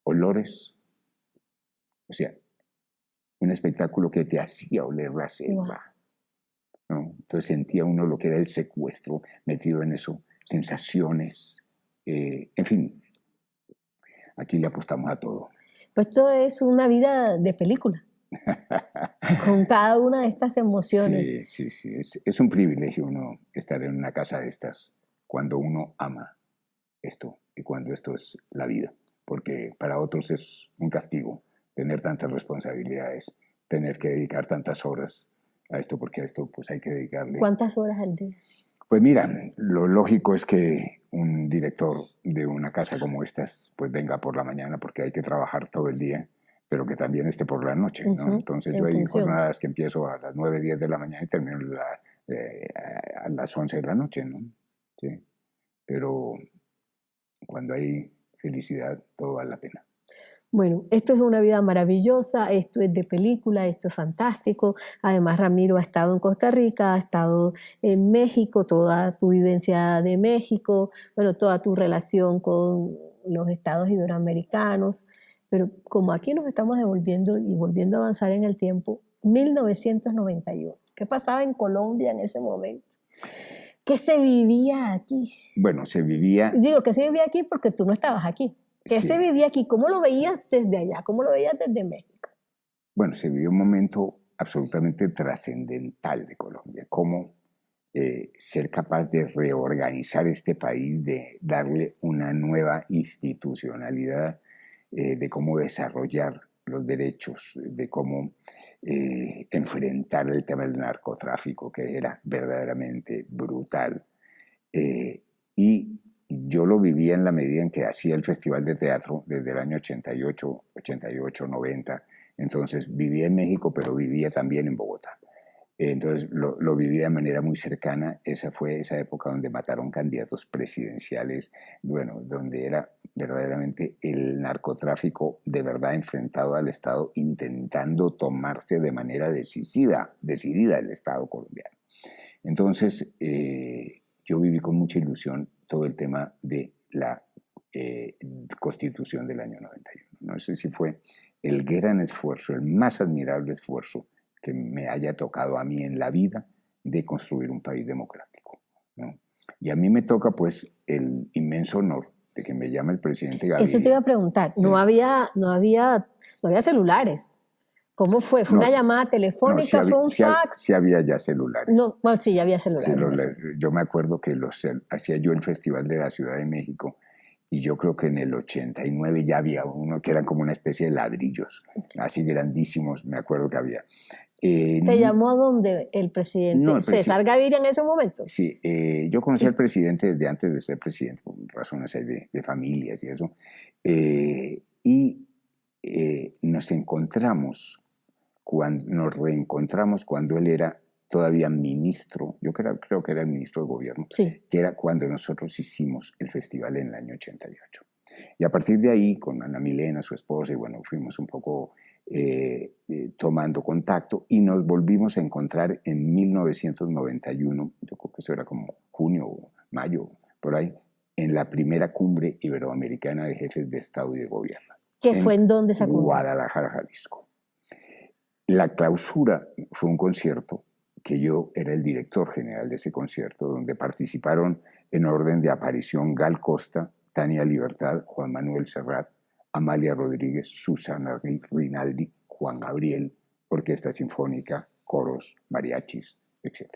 olores, o sea, un espectáculo que te hacía oler la selva. Wow. ¿No? Entonces sentía uno lo que era el secuestro, metido en eso, sensaciones, en fin, aquí le apostamos a todo. Pues esto es una vida de película. Con cada una de estas emociones. Sí. Es un privilegio uno estar en una casa de estas cuando uno ama esto y cuando esto es la vida, porque para otros es un castigo tener tantas responsabilidades, tener que dedicar tantas horas a esto, porque a esto pues hay que dedicarle. ¿Cuántas horas al día? Pues mira, lo lógico es que un director de una casa como estas pues venga por la mañana porque hay que trabajar todo el día, pero que también esté por la noche, ¿no? Entonces yo hay jornadas que empiezo a las 9, 10 de la mañana y termino a las 11 de la noche, ¿no? Sí. Pero cuando hay felicidad, todo vale la pena. Bueno, esto es una vida maravillosa, esto es de película, esto es fantástico. Además, Ramiro ha estado en Costa Rica, ha estado en México, toda tu vivencia de México, bueno, toda tu relación con los estados iberoamericanos. Pero como aquí nos estamos devolviendo y volviendo a avanzar en el tiempo, 1991. ¿Qué pasaba en Colombia en ese momento? ¿Qué se vivía aquí? Bueno, se vivía... Digo que se vivía aquí porque tú no estabas aquí. ¿Qué se vivía aquí? ¿Cómo lo veías desde allá? ¿Cómo lo veías desde México? Bueno, se vivió un momento absolutamente trascendental de Colombia. Cómo ser capaz de reorganizar este país, de darle una nueva institucionalidad, de cómo desarrollar los derechos, de cómo enfrentar el tema del narcotráfico, que era verdaderamente brutal. Y yo lo vivía en la medida en que hacía el Festival de Teatro desde el año 88, 90. Entonces vivía en México, pero vivía también en Bogotá. Entonces lo viví de manera muy cercana. Esa fue esa época donde mataron candidatos presidenciales, bueno, donde era verdaderamente el narcotráfico de verdad enfrentado al Estado, intentando tomarse de manera decidida el Estado colombiano. Entonces yo viví con mucha ilusión todo el tema de la Constitución del año 91. No sé si fue el gran esfuerzo, el más admirable esfuerzo que me haya tocado a mí en la vida de construir un país democrático, ¿no? Y a mí me toca pues el inmenso honor de que me llame el presidente Gaviria. Eso te iba a preguntar. Sí. No había celulares. ¿Cómo fue? ¿Fue una llamada telefónica? ¿Fue un fax? Sí había ya celulares. No, bueno, sí, ya había celulares. Yo me acuerdo que hacía yo el Festival de la Ciudad de México y yo creo que en el 89 ya había uno que eran como una especie de ladrillos, así grandísimos, me acuerdo que había. ¿Te llamó a dónde el presidente? No, César Gaviria en ese momento. Sí, yo conocí al presidente desde antes de ser presidente, por razones de familias y eso. Nos reencontramos cuando él era todavía ministro, yo creo que era el ministro de gobierno, sí, que era cuando nosotros hicimos el festival en el año 88. Y a partir de ahí, con Ana Milena, su esposa, y bueno, fuimos un poco tomando contacto y nos volvimos a encontrar en 1991, yo creo que eso era como junio o mayo, por ahí, en la primera cumbre iberoamericana de jefes de Estado y de Gobierno. ¿Qué fue en dónde esa cumbre? Guadalajara, Jalisco. La clausura fue un concierto que yo era el director general de ese concierto, donde participaron en orden de aparición Gal Costa, Tania Libertad, Juan Manuel Serrat, Amalia Rodríguez, Susana Rinaldi, Juan Gabriel, Orquesta Sinfónica, coros, mariachis, etc.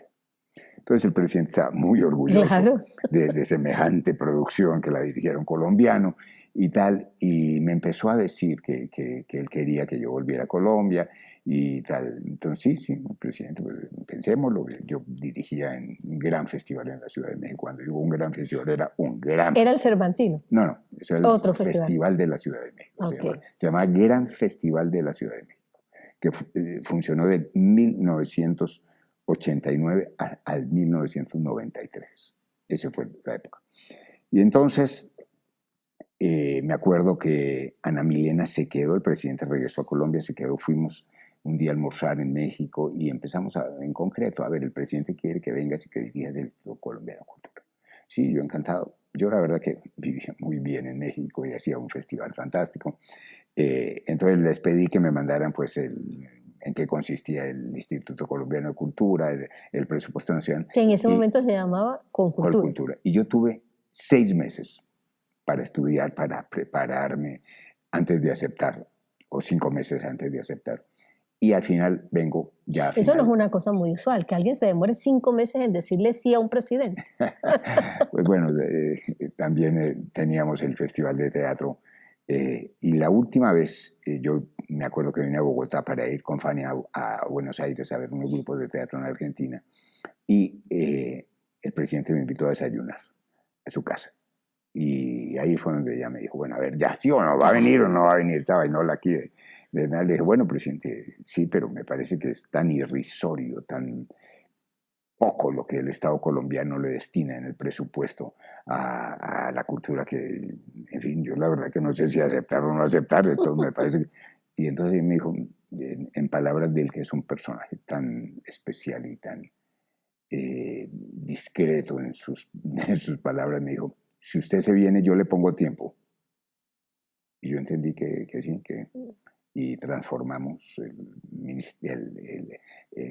Entonces el presidente estaba muy orgulloso, claro, de semejante producción que la dirigieron colombiano y tal, y me empezó a decir que él quería que yo volviera a Colombia y tal. Entonces sí, presidente, pues, pensémoslo. Yo dirigía en un gran festival en la Ciudad de México. Cuando digo un gran festival, era un gran festival. ¿Era el Cervantino? No, eso era otro el festival de la Ciudad de México. Okay. Se llamaba Gran Festival de la Ciudad de México, que funcionó de 1989 al 1993. Esa fue la época. Y entonces me acuerdo que Ana Milena se quedó, el presidente regresó a Colombia, se quedó, fuimos un día a almorzar en México y empezamos en concreto, a ver, el presidente quiere que vengas y que dirijas el Instituto Colombiano de Cultura. Sí, yo encantado. Yo la verdad que vivía muy bien en México y hacía un festival fantástico. Entonces les pedí que me mandaran pues en qué consistía el Instituto Colombiano de Cultura, el presupuesto nacional. Que en ese momento se llamaba Concultura. Concultura. Y yo tuve 6 meses para estudiar, para prepararme antes de aceptar, o 5 meses antes de aceptar. Y al final vengo ya. Eso no es una cosa muy usual, que alguien se demore 5 meses en decirle sí a un presidente. Pues bueno, también teníamos el Festival de Teatro. Y la última vez, yo me acuerdo que vine a Bogotá para ir con Fanny a Buenos Aires a ver unos grupos de teatro en Argentina. Y el presidente me invitó a desayunar a su casa. Y ahí fue donde ella me dijo, bueno, a ver, ya, ¿sí o no? ¿Va a venir o no va a venir? Estaba Inola aquí le dije, bueno, presidente, sí, pero me parece que es tan irrisorio, tan poco lo que el Estado colombiano le destina en el presupuesto a la cultura que, en fin, yo la verdad que no sé si aceptar o no aceptar esto, me parece que... Y entonces me dijo, en palabras de él, que es un personaje tan especial y tan discreto en sus palabras, me dijo, si usted se viene, yo le pongo tiempo. Y yo entendí que sí, y transformamos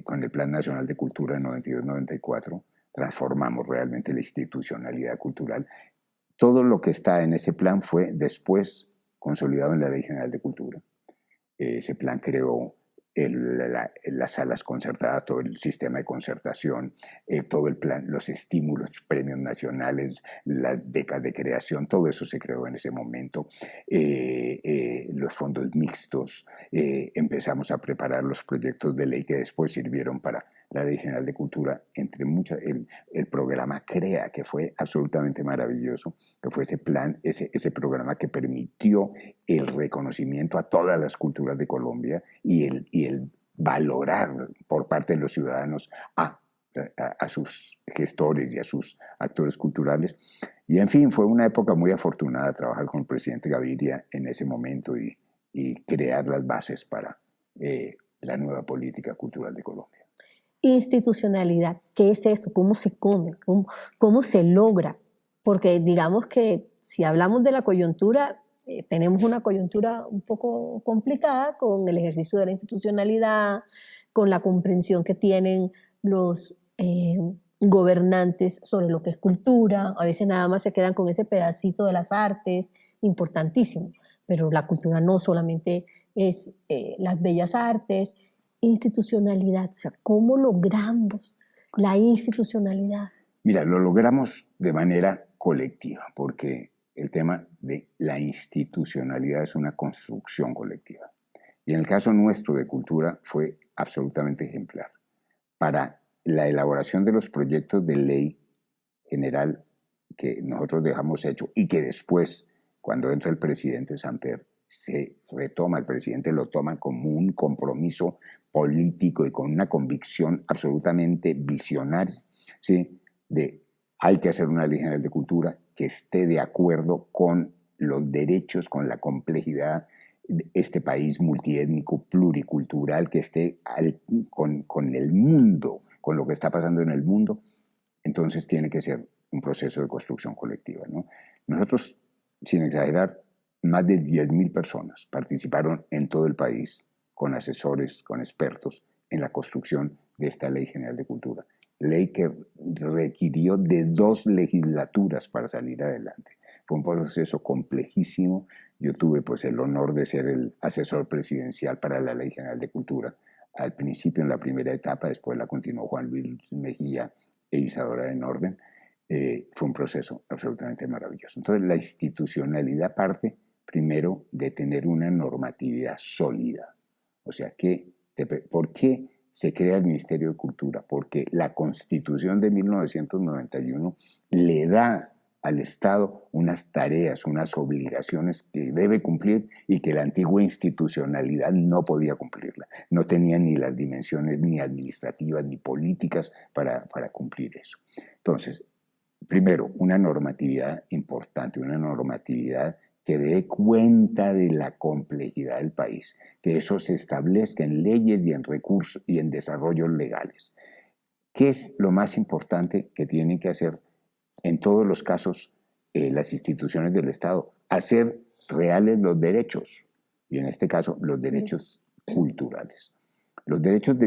con el Plan Nacional de Cultura 92-94, transformamos realmente la institucionalidad cultural. Todo lo que está en ese plan fue después consolidado en la Ley General de Cultura. Ese plan creó las salas concertadas, todo el sistema de concertación, todo el plan, los estímulos, premios nacionales, las becas de creación, todo eso se creó en ese momento. Los fondos mixtos, empezamos a preparar los proyectos de ley que después sirvieron para la Ley General de Cultura, entre muchas, el programa CREA, que fue absolutamente maravilloso, que fue ese plan, ese programa que permitió el reconocimiento a todas las culturas de Colombia y el valorar por parte de los ciudadanos a sus gestores y a sus actores culturales. Y en fin, fue una época muy afortunada trabajar con el presidente Gaviria en ese momento y crear las bases para la nueva política cultural de Colombia. Institucionalidad, ¿qué es eso? ¿Cómo se come? ¿Cómo se logra? Porque digamos que si hablamos de la coyuntura, tenemos una coyuntura un poco complicada con el ejercicio de la institucionalidad, con la comprensión que tienen los gobernantes sobre lo que es cultura, a veces nada más se quedan con ese pedacito de las artes, importantísimo, pero la cultura no solamente es las bellas artes, institucionalidad, o sea, ¿cómo logramos la institucionalidad? Mira, lo logramos de manera colectiva, porque el tema de la institucionalidad es una construcción colectiva. Y en el caso nuestro de cultura fue absolutamente ejemplar. Para la elaboración de los proyectos de ley general que nosotros dejamos hecho y que después, cuando entra el presidente Samper, se retoma, el presidente lo toma como un compromiso político y con una convicción absolutamente visionaria, ¿sí? De hay que hacer una ley general de cultura que esté de acuerdo con los derechos, con la complejidad de este país multiétnico, pluricultural, que esté con el mundo, con lo que está pasando en el mundo. Entonces tiene que ser un proceso de construcción colectiva, ¿no? Nosotros, sin exagerar, más de 10.000 personas participaron en todo el país con asesores, con expertos en la construcción de esta Ley General de Cultura. Ley que requirió de 2 legislaturas para salir adelante. Fue un proceso complejísimo. Yo tuve pues el honor de ser el asesor presidencial para la Ley General de Cultura. Al principio, en la primera etapa, después la continuó Juan Luis Mejía e Isadora de Norden. Fue un proceso absolutamente maravilloso. Entonces, la institucionalidad parte primero de tener una normatividad sólida. O sea, ¿por qué se crea el Ministerio de Cultura? Porque la Constitución de 1991 le da al Estado unas tareas, unas obligaciones que debe cumplir y que la antigua institucionalidad no podía cumplirla. No tenía ni las dimensiones ni administrativas ni políticas para cumplir eso. Entonces, primero, una normatividad importante, una normatividad que dé cuenta de la complejidad del país, que eso se establezca en leyes y en recursos y en desarrollos legales. ¿Qué es lo más importante que tienen que hacer en todos los casos las instituciones del Estado? Hacer reales los derechos, y en este caso los derechos culturales. Los derechos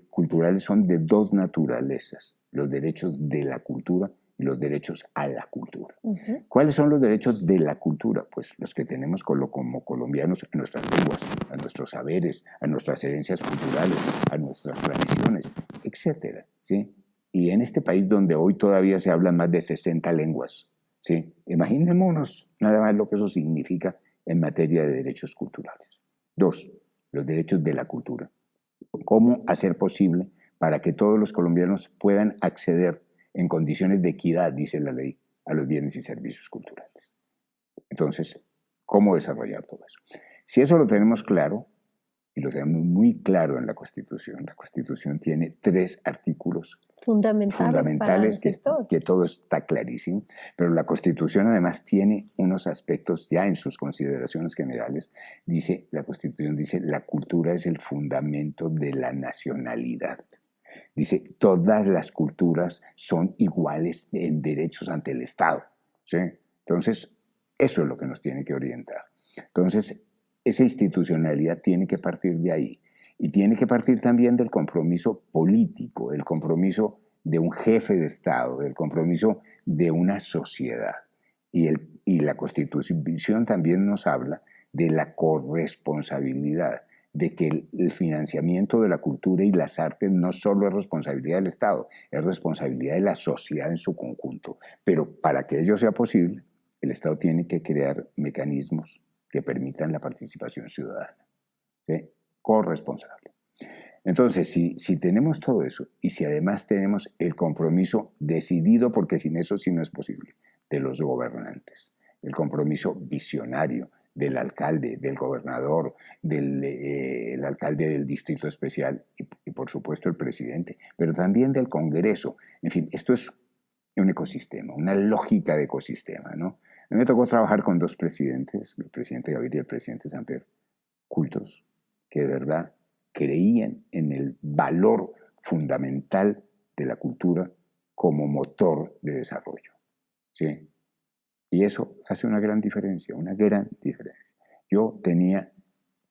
culturales son de 2 naturalezas, los derechos de la cultura y los derechos a la cultura. Uh-huh. ¿Cuáles son los derechos de la cultura? Pues los que tenemos como colombianos a nuestras lenguas, a nuestros saberes, a nuestras herencias culturales, a nuestras tradiciones, etc. ¿Sí? Y en este país donde hoy todavía se hablan más de 60 lenguas, ¿sí? Imaginémonos nada más lo que eso significa en materia de derechos culturales. 2, los derechos de la cultura. ¿Cómo hacer posible para que todos los colombianos puedan acceder en condiciones de equidad, dice la ley, a los bienes y servicios culturales? Entonces, ¿cómo desarrollar todo eso? Si eso lo tenemos claro, y lo tenemos muy claro en la Constitución tiene 3 artículos fundamentales que todo está clarísimo, pero la Constitución además tiene unos aspectos ya en sus consideraciones generales. La Constitución dice, la cultura es el fundamento de la nacionalidad. Dice, todas las culturas son iguales en derechos ante el Estado, ¿sí? Entonces, eso es lo que nos tiene que orientar. Entonces, esa institucionalidad tiene que partir de ahí. Y tiene que partir también del compromiso político, del compromiso de un jefe de Estado, del compromiso de una sociedad. Y la Constitución también nos habla de la corresponsabilidad, de que el financiamiento de la cultura y las artes no solo es responsabilidad del Estado, es responsabilidad de la sociedad en su conjunto. Pero para que ello sea posible, el Estado tiene que crear mecanismos que permitan la participación ciudadana, ¿sí? Corresponsable. Entonces, si tenemos todo eso y si además tenemos el compromiso decidido, porque sin eso sí no es posible, de los gobernantes, el compromiso visionario del alcalde, del gobernador, el alcalde del distrito especial y por supuesto el presidente, pero también del Congreso. En fin, esto es un ecosistema, una lógica de ecosistema, ¿no? A mí me tocó trabajar con 2 presidentes, el presidente Gaviria y el presidente Samper, cultos, que de verdad creían en el valor fundamental de la cultura como motor de desarrollo, ¿sí? Y eso hace una gran diferencia, una gran diferencia. Yo tenía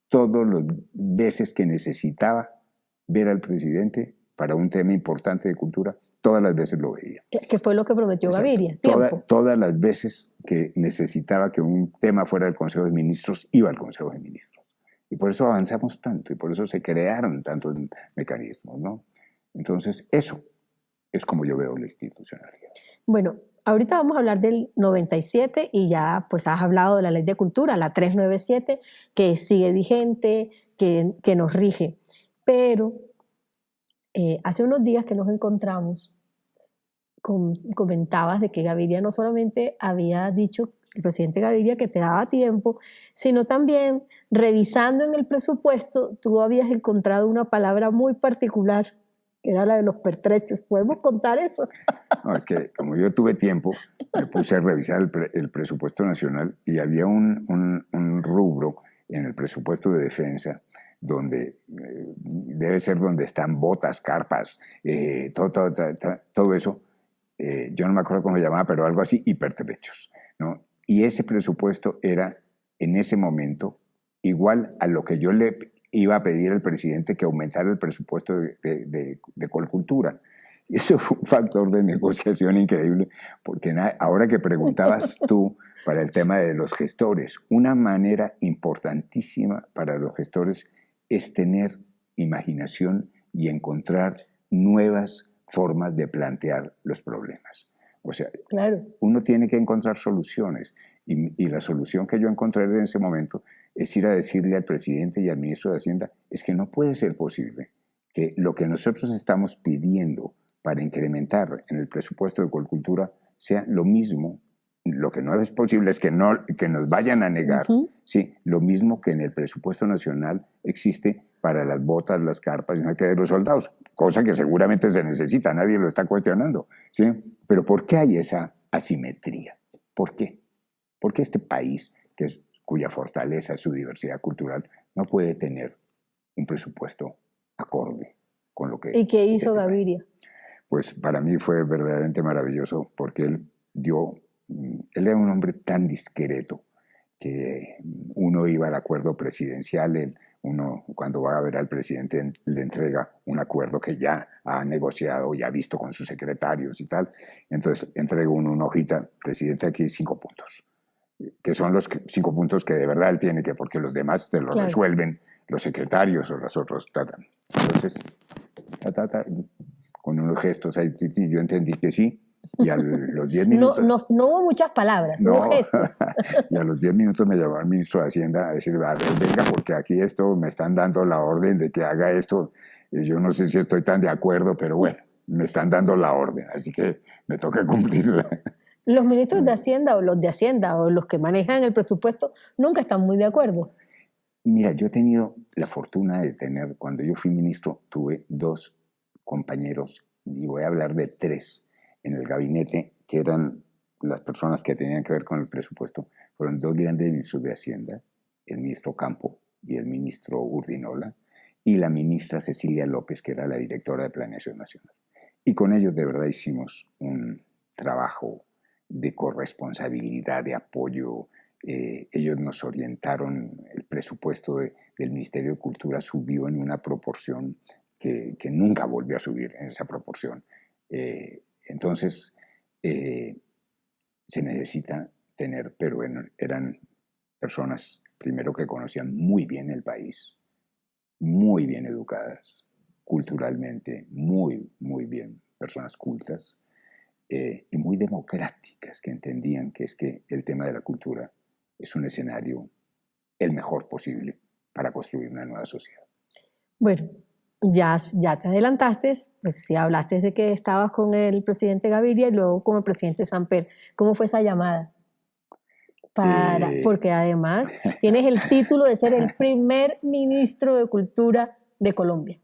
todas las veces que necesitaba ver al presidente, para un tema importante de cultura, todas las veces lo veía. ¿Qué fue lo que prometió Exacto. Gaviria? Tiempo. Todas las veces que necesitaba que un tema fuera del Consejo de Ministros, iba al Consejo de Ministros. Y por eso avanzamos tanto, y por eso se crearon tantos mecanismos, ¿no? Entonces, eso es como yo veo la institucionalidad. Bueno, ahorita vamos a hablar del 97 y ya pues has hablado de la Ley de Cultura, la 397, que sigue vigente, que nos rige. Pero hace unos días que nos encontramos, comentabas de que Gaviria no solamente había dicho, el presidente Gaviria, que te daba tiempo, sino también revisando en el presupuesto, tú habías encontrado una palabra muy particular, que era la de los pertrechos. ¿Podemos contar eso? No, es que como yo tuve tiempo, me puse a revisar el presupuesto nacional y había un rubro en el presupuesto de defensa donde debe ser donde están botas, carpas, todo eso. Yo no me acuerdo cómo se llamaba, pero algo así, y pertrechos, ¿no? Y ese presupuesto era, en ese momento, igual a lo que yo le iba a pedir al presidente que aumentara el presupuesto de Colcultura. Y eso fue un factor de negociación increíble, porque ahora que preguntabas tú para el tema de los gestores, una manera importantísima para los gestores es tener imaginación y encontrar nuevas formas de plantear los problemas. O sea, claro, uno tiene que encontrar soluciones y la solución que yo encontré en ese momento es ir a decirle al presidente y al ministro de Hacienda, es que no puede ser posible que lo que nosotros estamos pidiendo para incrementar en el presupuesto de Colcultura sea lo mismo. Lo que no es posible es que nos vayan a negar, sí, lo mismo que en el presupuesto nacional existe para las botas, las carpas, que de los soldados, cosa que seguramente se necesita, nadie lo está cuestionando, ¿sí? Pero ¿por qué hay esa asimetría? ¿Por qué? ¿Por qué este país, cuya fortaleza es su diversidad cultural, no puede tener un presupuesto acorde con lo que... ¿Y qué hizo Gaviria? Pues para mí fue verdaderamente maravilloso porque él era un hombre tan discreto que uno iba al acuerdo presidencial, uno cuando va a ver al presidente le entrega un acuerdo que ya ha negociado, ya ha visto con sus secretarios y tal. Entonces entrega una hojita, presidente, aquí 5 puntos, que son los 5 puntos que de verdad él tiene que, porque los demás te lo resuelven los secretarios o los otros. Entonces, con unos gestos ahí, yo entendí que sí. Y a los 10 minutos... No hubo muchas palabras, hubo gestos. Y a los 10 minutos me llamó el ministro de Hacienda a decir, venga, porque aquí me están dando la orden de que haga esto. Y yo no sé si estoy tan de acuerdo, pero bueno, me están dando la orden, así que me toca cumplirla. Los ministros de Hacienda o los de Hacienda o los que manejan el presupuesto nunca están muy de acuerdo. Mira, yo he tenido la fortuna de tener, cuando yo fui ministro, tuve 2 compañeros, y voy a hablar de 3, en el gabinete, que eran las personas que tenían que ver con el presupuesto. Fueron 2 grandes ministros de Hacienda, el ministro Campo y el ministro Urdinola, y la ministra Cecilia López, que era la directora de Planeación Nacional. Y con ellos de verdad hicimos un trabajo de corresponsabilidad, de apoyo. Ellos nos orientaron, el presupuesto del Ministerio de Cultura subió en una proporción que nunca volvió a subir en esa proporción. Entonces, se necesita tener, pero eran personas, primero, que conocían muy bien el país, muy bien educadas, culturalmente, muy, muy bien, personas cultas, y muy democráticas, que entendían que es que el tema de la cultura es un escenario el mejor posible para construir una nueva sociedad. Bueno, ya te adelantaste, pues sí hablaste de que estabas con el presidente Gaviria y luego con el presidente Samper. ¿Cómo fue esa llamada? Porque además tienes el título de ser el primer ministro de Cultura de Colombia.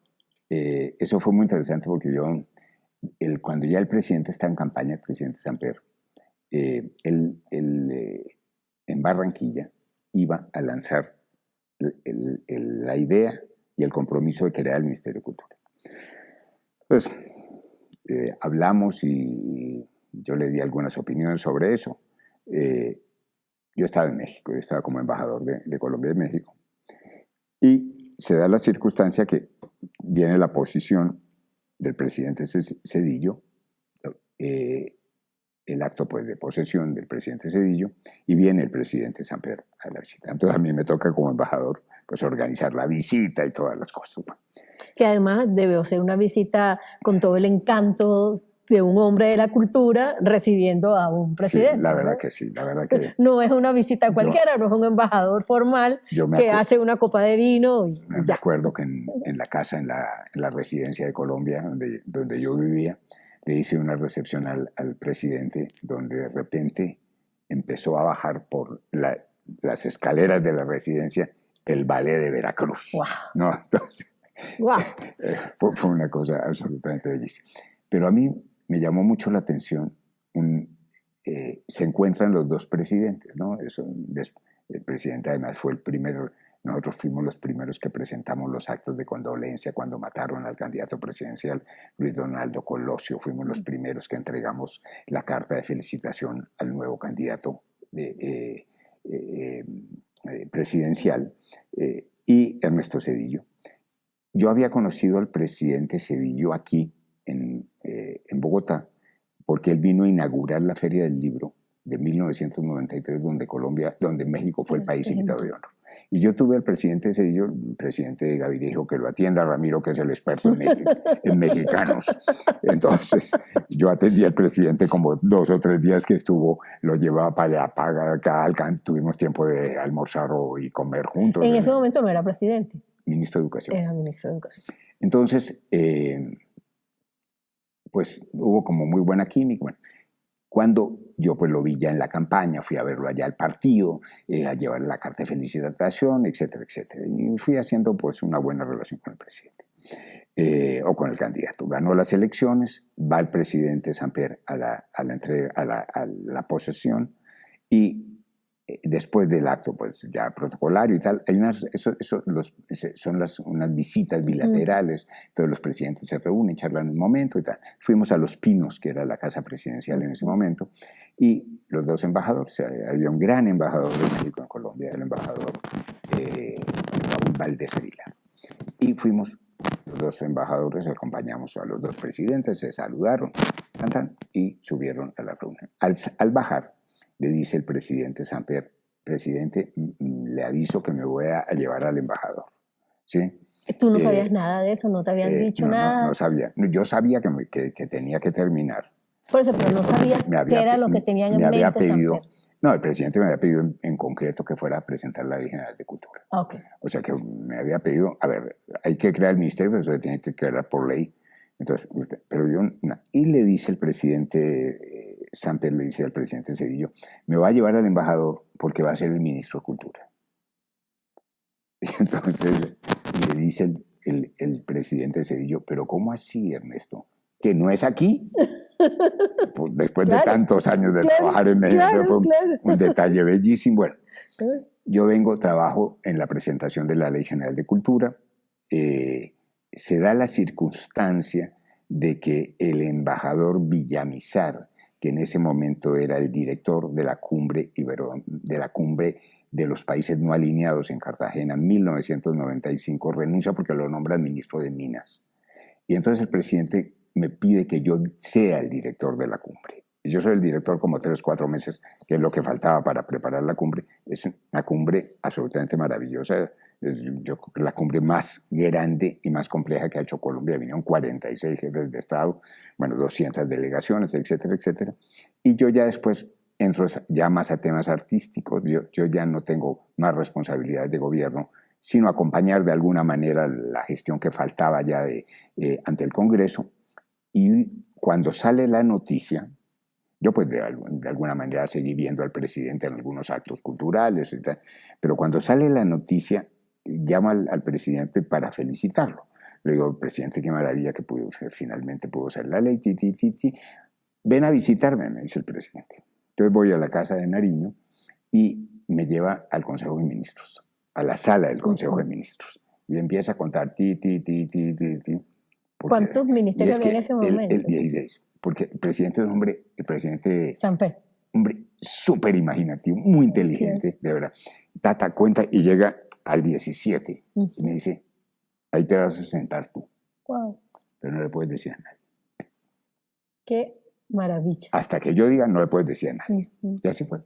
Eso fue muy interesante porque cuando ya el presidente está en campaña, el presidente Samper, él en Barranquilla iba a lanzar la idea y el compromiso de crear el Ministerio de Cultura. Pues hablamos y yo le di algunas opiniones sobre eso. Yo estaba en México, yo estaba como embajador de Colombia en México. Y se da la circunstancia que viene la posición del presidente Zedillo, el acto pues, de posesión del presidente Zedillo, y viene el presidente Samper a la visita. Entonces a mí me toca como embajador pues, organizar la visita y todas las cosas. Que además debe ser una visita con todo el encanto de un hombre de la cultura recibiendo a un presidente. Sí, la verdad, ¿no? Que sí, la verdad que... No es una visita cualquiera, no es un embajador formal que hace una copa de vino y me ya. acuerdo que en la casa, en la residencia de Colombia, donde yo vivía, le hice una recepción al presidente, donde de repente empezó a bajar por las escaleras de la residencia el ballet de Veracruz. Wow. ¿No? Entonces, wow. Fue una cosa absolutamente bellísima. Pero a mí me llamó mucho la atención, se encuentran los dos presidentes, ¿no? El presidente además fue el primero, nosotros fuimos los primeros que presentamos los actos de condolencia cuando mataron al candidato presidencial Luis Donaldo Colosio, fuimos los primeros que entregamos la carta de felicitación al nuevo candidato presidencial, y Ernesto Zedillo. Yo había conocido al presidente Zedillo aquí en Bogotá, porque él vino a inaugurar la Feria del Libro de 1993, donde México fue el país invitado de honor. Y yo tuve al presidente Zedillo, el presidente de Gaviria, dijo que lo atienda Ramiro, que es el experto en mexicanos. Entonces, yo atendí al presidente como 2 o 3 días que estuvo, lo llevaba para allá, para acá, tuvimos tiempo de almorzar y comer juntos. En ese momento no era presidente. Ministro de Educación. Era ministro de Educación. Entonces, pues hubo como muy buena química. Bueno, cuando yo pues lo vi ya en la campaña, fui a verlo allá al partido, a llevarle la carta de felicitación, etcétera, etcétera. Y fui haciendo pues una buena relación con el presidente, o con el candidato. Ganó las elecciones, va el presidente Samper a la posesión, y después del acto, pues ya protocolario y tal, hay unas visitas bilaterales, todos los presidentes se reúnen, charlan un momento y tal. Fuimos a Los Pinos, que era la casa presidencial en ese momento, y los dos embajadores, había un gran embajador de México en Colombia, el embajador Raúl Valdés Aguilar. Y fuimos, los dos embajadores, acompañamos a los dos presidentes, se saludaron, y subieron a la reunión. Al bajar, le dice el presidente Samper: presidente, le aviso que me voy a llevar al embajador. ¿Sí? ¿Tú no sabías nada de eso? ¿No te habían dicho nada? No sabía. Yo sabía que tenía que terminar. Por eso, pero no sabías qué era lo que tenían en mente Samper. No, el presidente me había pedido en concreto que fuera a presentar la Ley General de Cultura. Okay. O sea que me había pedido, a ver, hay que crear el ministerio, pero eso tiene que crear por ley. Entonces, pero yo, no. Y le dice el presidente Samper, le dice al presidente Zedillo: me va a llevar al embajador porque va a ser el ministro de Cultura. Y entonces le dice el presidente Zedillo: pero ¿cómo así, Ernesto? ¿Que no es aquí? Pues después de tantos años de trabajar en México, fue un detalle bellísimo. Bueno, yo trabajo en la presentación de la Ley General de Cultura. Se da la circunstancia de que el embajador Villamizar, que en ese momento era el director de la cumbre de los países no alineados en Cartagena en 1995, renuncia porque lo nombran ministro de Minas. Y entonces el presidente me pide que yo sea el director de la cumbre. Y yo soy el director como 3 o 4 meses, que es lo que faltaba para preparar la cumbre. Es una cumbre absolutamente maravillosa. Yo creo que la cumbre más grande y más compleja que ha hecho Colombia. Vinieron 46 jefes de Estado, 200 delegaciones, etcétera, etcétera. Y yo ya después entro ya más a temas artísticos. Yo ya no tengo más responsabilidades de gobierno, sino acompañar de alguna manera la gestión que faltaba ya ante el Congreso. Y cuando sale la noticia, yo pues de alguna manera seguí viendo al presidente en algunos actos culturales, etc. Pero cuando sale la noticia, llama al presidente para felicitarlo. Le digo: presidente, qué maravilla que finalmente pudo ser la ley. Ven a visitarme, me dice el presidente. Entonces voy a la casa de Nariño y me lleva al Consejo de Ministros, a la sala del Consejo de Ministros. Y empieza a contar ¿Cuántos ministerios había en ese momento? El 16. Porque el presidente es un hombre, Samper, hombre súper imaginativo, muy inteligente, de verdad. Cuenta y llega al 17 y me dice: ahí te vas a sentar tú. Wow. pero no le puedes decir a nadie. Qué maravilla. Hasta que yo diga, no le puedes decir a nadie. Uh-huh. Y así fue.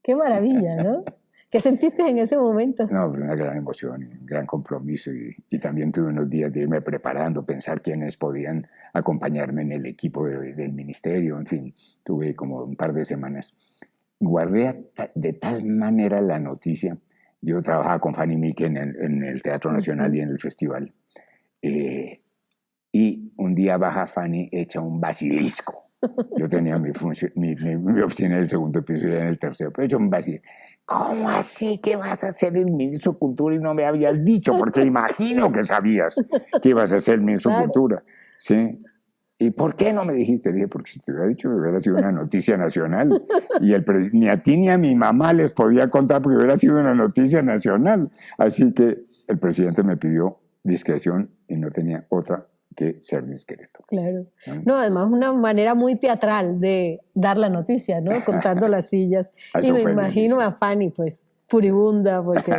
Qué maravilla, ¿no? ¿Qué sentiste en ese momento? No, pues una gran emoción, un gran compromiso y también tuve unos días de irme preparando, pensar quiénes podían acompañarme en el equipo del ministerio, en fin, tuve como un par de semanas. Guardé de tal manera la noticia. Yo trabajaba con Fanny Mique en el Teatro Nacional y en el festival. Y un día baja Fanny hecha un basilisco. Yo tenía mi oficina en el segundo piso y en el tercero, pero hecho un basilisco. ¿Cómo así que vas a ser el ministro de Cultura y no me habías dicho? Porque imagino que sabías que ibas a ser el ministro de Cultura. ¿Sí? ¿Y por qué no me dijiste? Dije, porque si te hubiera dicho, hubiera sido una noticia nacional. Y ni a ti ni a mi mamá les podía contar porque hubiera sido una noticia nacional. Así que el presidente me pidió discreción y no tenía otra que ser discreto. Claro. No, además una manera muy teatral de dar la noticia, ¿no? Contando las sillas. Y me imagino a Fanny, pues, furibunda porque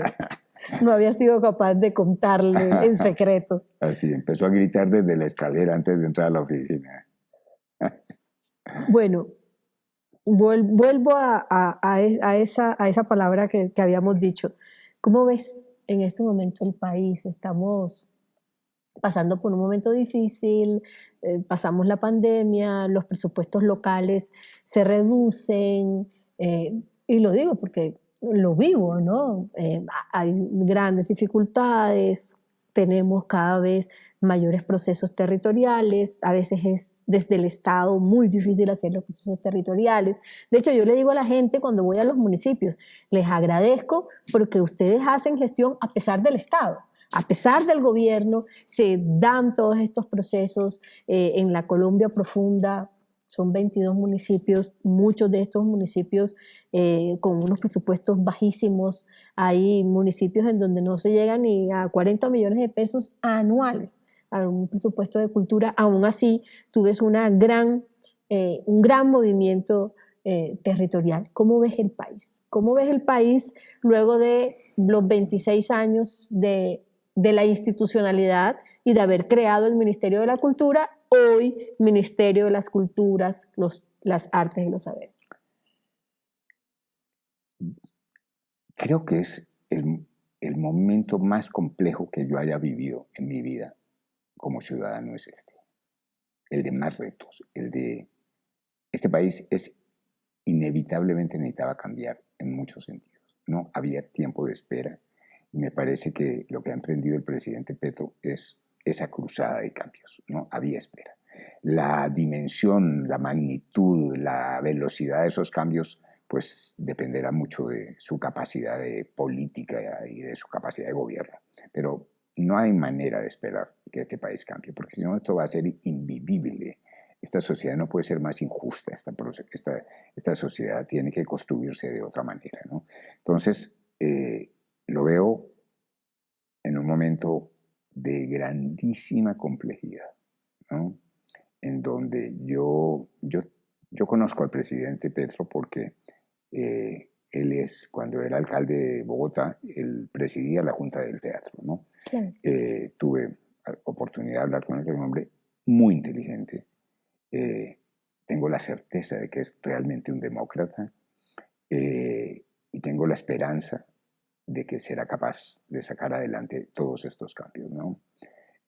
no había sido capaz de contarle en secreto. Así, empezó a gritar desde la escalera antes de entrar a la oficina. Bueno, vuelvo a esa palabra que habíamos dicho. ¿Cómo ves en este momento el país? Estamos pasando por un momento difícil, pasamos la pandemia, los presupuestos locales se reducen, y lo digo porque lo vivo, ¿no? Hay grandes dificultades, tenemos cada vez mayores procesos territoriales, a veces es desde el Estado muy difícil hacer los procesos territoriales. De hecho, yo le digo a la gente cuando voy a los municipios, les agradezco porque ustedes hacen gestión a pesar del Estado. A pesar del gobierno, se dan todos estos procesos en la Colombia profunda. Son 22 municipios, muchos de estos municipios con unos presupuestos bajísimos. Hay municipios en donde no se llega ni a 40 millones de pesos anuales a un presupuesto de cultura. Aún así, tú ves un gran movimiento territorial. ¿Cómo ves el país? ¿Cómo ves el país luego de los 26 años de la institucionalidad y de haber creado el Ministerio de la Cultura, hoy Ministerio de las Culturas, las Artes y los Saberes? Creo que es el momento más complejo que yo haya vivido en mi vida como ciudadano es el de más retos, el de este país inevitablemente necesitaba cambiar en muchos sentidos. No había tiempo de espera. Me parece que lo que ha emprendido el presidente Petro es esa cruzada de cambios. No había espera. La dimensión, la magnitud, la velocidad de esos cambios, pues dependerá mucho de su capacidad de política y de su capacidad de gobierno. Pero no hay manera de esperar que este país cambie, porque si no esto va a ser invivible. Esta sociedad no puede ser más injusta. Esta sociedad tiene que construirse de otra manera, ¿no? Entonces, lo veo en un momento de grandísima complejidad, ¿no? En donde yo conozco al presidente Petro porque él cuando era alcalde de Bogotá, él presidía la Junta del Teatro, ¿no? Claro. Tuve oportunidad de hablar con él, un hombre muy inteligente. Tengo la certeza de que es realmente un demócrata y tengo la esperanza de que será capaz de sacar adelante todos estos cambios, ¿no?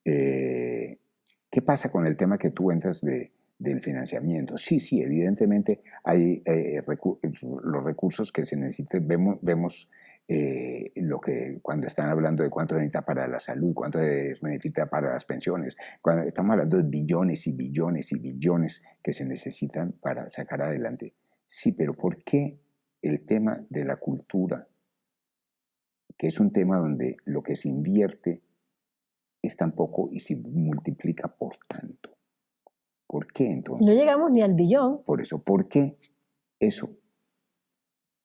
¿Qué pasa con el tema que tú entras del financiamiento? Sí, evidentemente hay los recursos que se necesitan. Vemos cuando están hablando de cuánto necesita para la salud, cuánto necesita para las pensiones, cuando estamos hablando de billones y billones y billones que se necesitan para sacar adelante. Sí, pero ¿por qué el tema de la cultura, que es un tema donde lo que se invierte es tan poco y se multiplica por tanto? ¿Por qué entonces? No llegamos ni al billón. Por eso, ¿por qué eso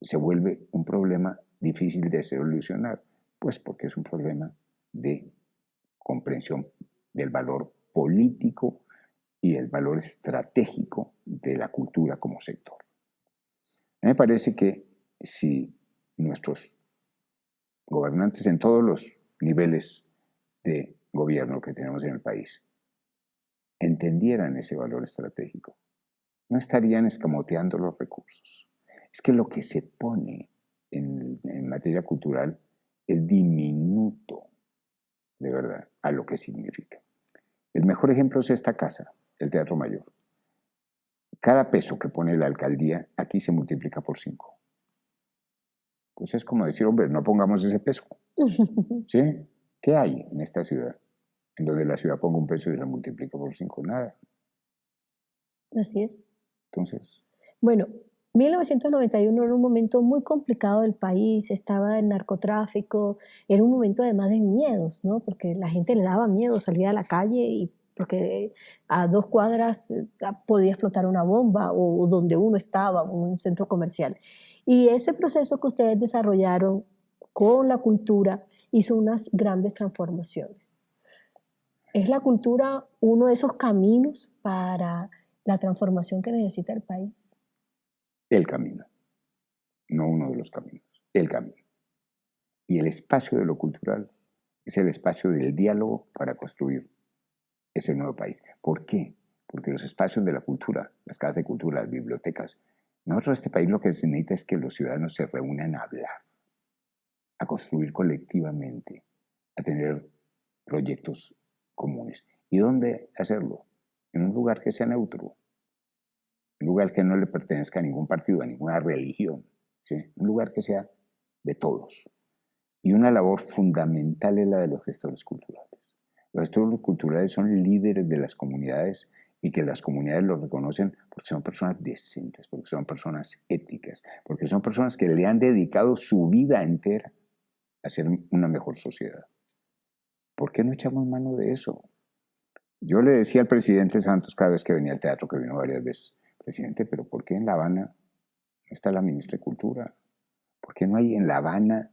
se vuelve un problema difícil de solucionar? Pues porque es un problema de comprensión del valor político y del valor estratégico de la cultura como sector. A mí me parece que si nuestros gobernantes en todos los niveles de gobierno que tenemos en el país entendieran ese valor estratégico, no estarían escamoteando los recursos. Es que lo que se pone en materia cultural es diminuto, de verdad, a lo que significa. El mejor ejemplo es esta casa, el Teatro Mayor. Cada peso que pone la alcaldía aquí se multiplica por 5. Pues es como decir, hombre, no pongamos ese peso. ¿Sí? ¿Qué hay en esta ciudad? En donde la ciudad ponga un peso y la multiplica por 5, nada. Así es. Entonces, Bueno, 1991 era un momento muy complicado del país, estaba el narcotráfico, era un momento además de miedos, ¿no? Porque la gente le daba miedo salir a la calle y porque a 2 cuadras podía explotar una bomba o donde uno estaba, un centro comercial. Y ese proceso que ustedes desarrollaron con la cultura hizo unas grandes transformaciones. ¿Es la cultura uno de esos caminos para la transformación que necesita el país? el camino, no uno de los caminos, el camino. Y el espacio de lo cultural es el espacio del diálogo para construir ese nuevo país. ¿Por qué? Porque los espacios de la cultura, las casas de cultura, las bibliotecas, nosotros este país lo que se necesita es que los ciudadanos se reúnan a hablar, a construir colectivamente, a tener proyectos comunes. ¿Y dónde hacerlo? En un lugar que sea neutro, un lugar que no le pertenezca a ningún partido, a ninguna religión, ¿sí? Un lugar que sea de todos. Y una labor fundamental es la de los gestores culturales. Los gestores culturales son líderes de las comunidades y que las comunidades los reconocen porque son personas decentes, porque son personas éticas, porque son personas que le han dedicado su vida entera a hacer una mejor sociedad. ¿Por qué no echamos mano de eso? Yo le decía al presidente Santos cada vez que venía al teatro, que vino varias veces, presidente, pero ¿por qué en La Habana no está la ministra de Cultura? ¿Por qué no hay en La Habana?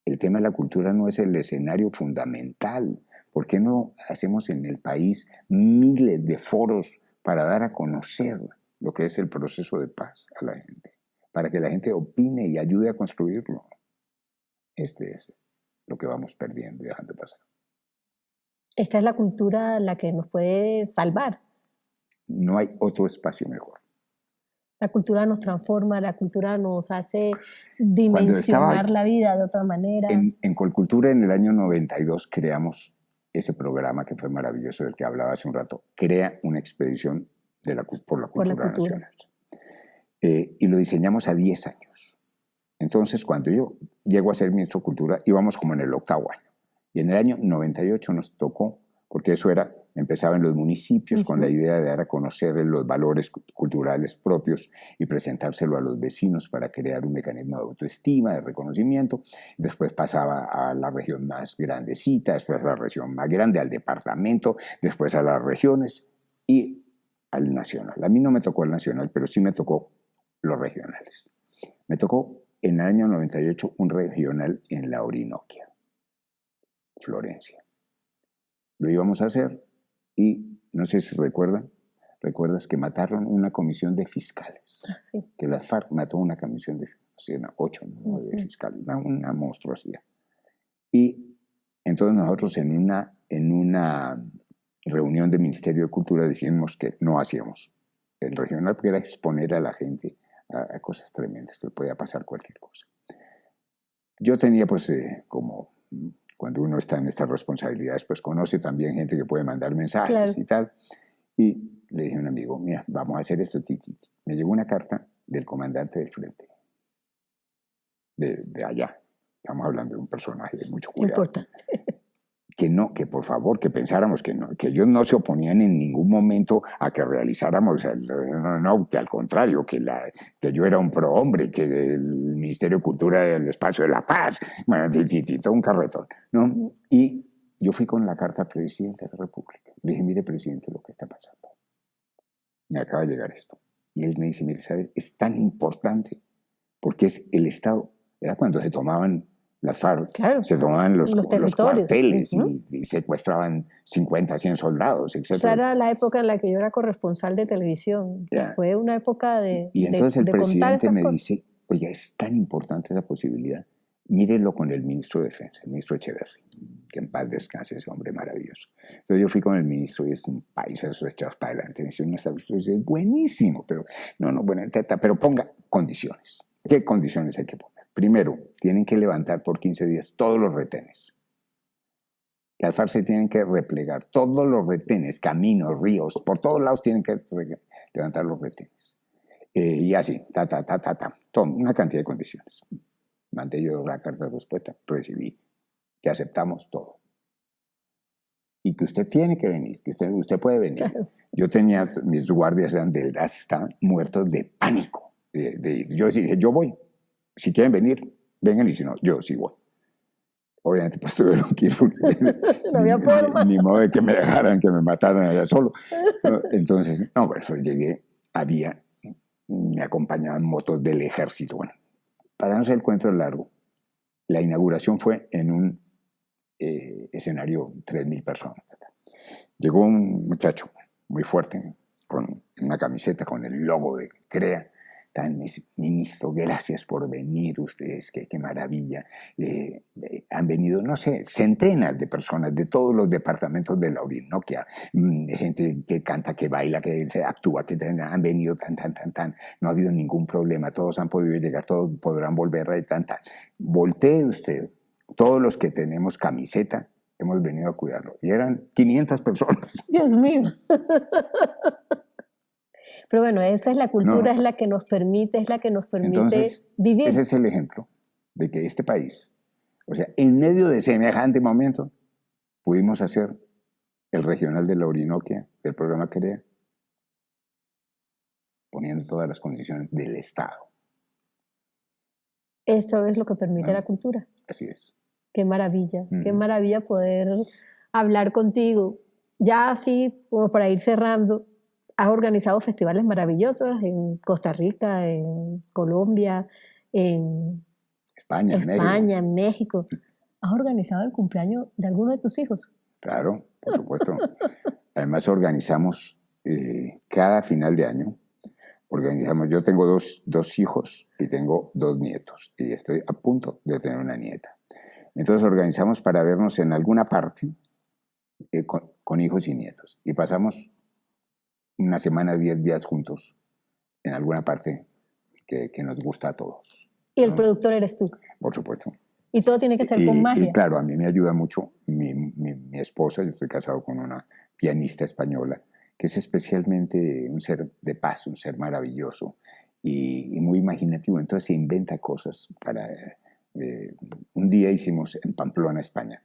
El tema de la cultura no es el escenario fundamental. ¿Por qué no hacemos en el país miles de foros para dar a conocer lo que es el proceso de paz a la gente? Para que la gente opine y ayude a construirlo. Este es lo que vamos perdiendo y dejando pasar. Esta es la cultura la que nos puede salvar. No hay otro espacio mejor. La cultura nos transforma, la cultura nos hace dimensionar la vida de otra manera. En Colcultura en el año 92 creamos ese programa que fue maravilloso del que hablaba hace un rato. Crea una expedición por la cultura nacional. Y lo diseñamos a 10 años. Entonces, cuando yo llego a ser ministro de Cultura, íbamos como en el 8º año. Y en el año 98 nos tocó, porque eso empezaba en los municipios con la idea de dar a conocer los valores culturales propios y presentárselo a los vecinos para crear un mecanismo de autoestima, de reconocimiento. Después pasaba a la región más grandecita, después a la región más grande, al departamento, después a las regiones y al nacional. A mí no me tocó el nacional, pero sí me tocó los regionales. Me tocó en el año 98 un regional en la Orinoquia, Florencia. Lo íbamos a hacer y no sé si recuerdas que mataron una comisión de fiscales. Sí. Que la FARC mató una comisión de 8 o 9 fiscales, una monstruosidad. Y entonces nosotros en una reunión del Ministerio de Cultura decidimos que no hacíamos el regional porque era exponer a la gente a cosas tremendas, que podía pasar cualquier cosa. Yo tenía como cuando uno está en estas responsabilidades, pues conoce también gente que puede mandar mensajes y tal. Y le dije a un amigo, mira, vamos a hacer esto. Me llegó una carta del comandante del frente, de allá. Estamos hablando de un personaje de mucho cuidado. Importante. Que por favor, que pensáramos que ellos no se oponían en ningún momento a que realizáramos, no, que al contrario, que yo era un prohombre, que el Ministerio de Cultura era el espacio de la paz, bueno, todo un carretón, ¿no? Y yo fui con la carta al presidente de la República. Le dije, mire, presidente, lo que está pasando. Me acaba de llegar esto. Y él me dice, mire, ¿sabe? Es tan importante porque es el Estado. Era cuando se tomaban las FARC, se tomaban los cuarteles y secuestraban 50, 100 soldados, etc. Esa era la época en la que yo era corresponsal de televisión. Fue una época de Y entonces el presidente me dice, oiga, es tan importante esa posibilidad, mírelo con el ministro de Defensa, el ministro Echeverri. que en paz descanse ese hombre maravilloso. Entonces yo fui con el ministro y es un país eso echados para adelante. Me dice, no, es buenísimo, pero no, bueno, pero ponga condiciones. ¿Qué condiciones hay que poner? Primero, tienen que levantar por 15 días todos los retenes. Las FARC se tienen que replegar. Todos los retenes, caminos, ríos, por todos lados tienen que levantar los retenes. Y así, una cantidad de condiciones. Mandé yo la carta de respuesta, recibí que aceptamos todo. Y que usted tiene que venir, que usted puede venir. Claro. Yo tenía, mis guardias estaban muertos de pánico. Yo dije, yo voy. Si quieren venir, vengan, y si no, yo sí voy. Obviamente, pues tuvieron que ir. No había forma. Ni modo de que me dejaran, que me mataran allá solo. Entonces, no, bueno, llegué, me acompañaban motos del ejército. Bueno, para no hacer el cuento largo, la inauguración fue en un escenario 3.000 personas. Llegó un muchacho muy fuerte, con una camiseta con el logo de CREA. Ministro, gracias por venir ustedes, qué maravilla. Han venido, no sé, centenas de personas de todos los departamentos de la Orinoquia, gente que canta, que baila, que se actúa, que han venido tan. No ha habido ningún problema, todos han podido llegar, todos podrán volver a tan. Voltee usted, todos los que tenemos camiseta, hemos venido a cuidarlo. Y eran 500 personas. Dios mío. Pero bueno, esa es la cultura, es la que nos permite, Entonces, vivir. Ese es el ejemplo de que este país, o sea, en medio de semejante momento, pudimos hacer el regional de la Orinoquia, del programa CREA, poniendo todas las condiciones del Estado. Eso es lo que permite la cultura. Así es. Qué maravilla, qué maravilla poder hablar contigo. Ya así, como para ir cerrando, has organizado festivales maravillosos en Costa Rica, en Colombia, en España, en México. ¿Has organizado el cumpleaños de alguno de tus hijos? Claro, por supuesto. Además organizamos cada final de año. Yo tengo dos hijos y tengo 2 nietos y estoy a punto de tener una nieta. Entonces organizamos para vernos en alguna parte con hijos y nietos. Y pasamos una semana, 10 días juntos en alguna parte que nos gusta a todos. ¿Y el productor eres tú? Por supuesto. Y todo tiene que ser con magia. Y claro, a mí me ayuda mucho mi esposa. Yo estoy casado con una pianista española que es especialmente un ser de paz, un ser maravilloso y muy imaginativo. Entonces se inventa cosas para... un día hicimos en Pamplona, España.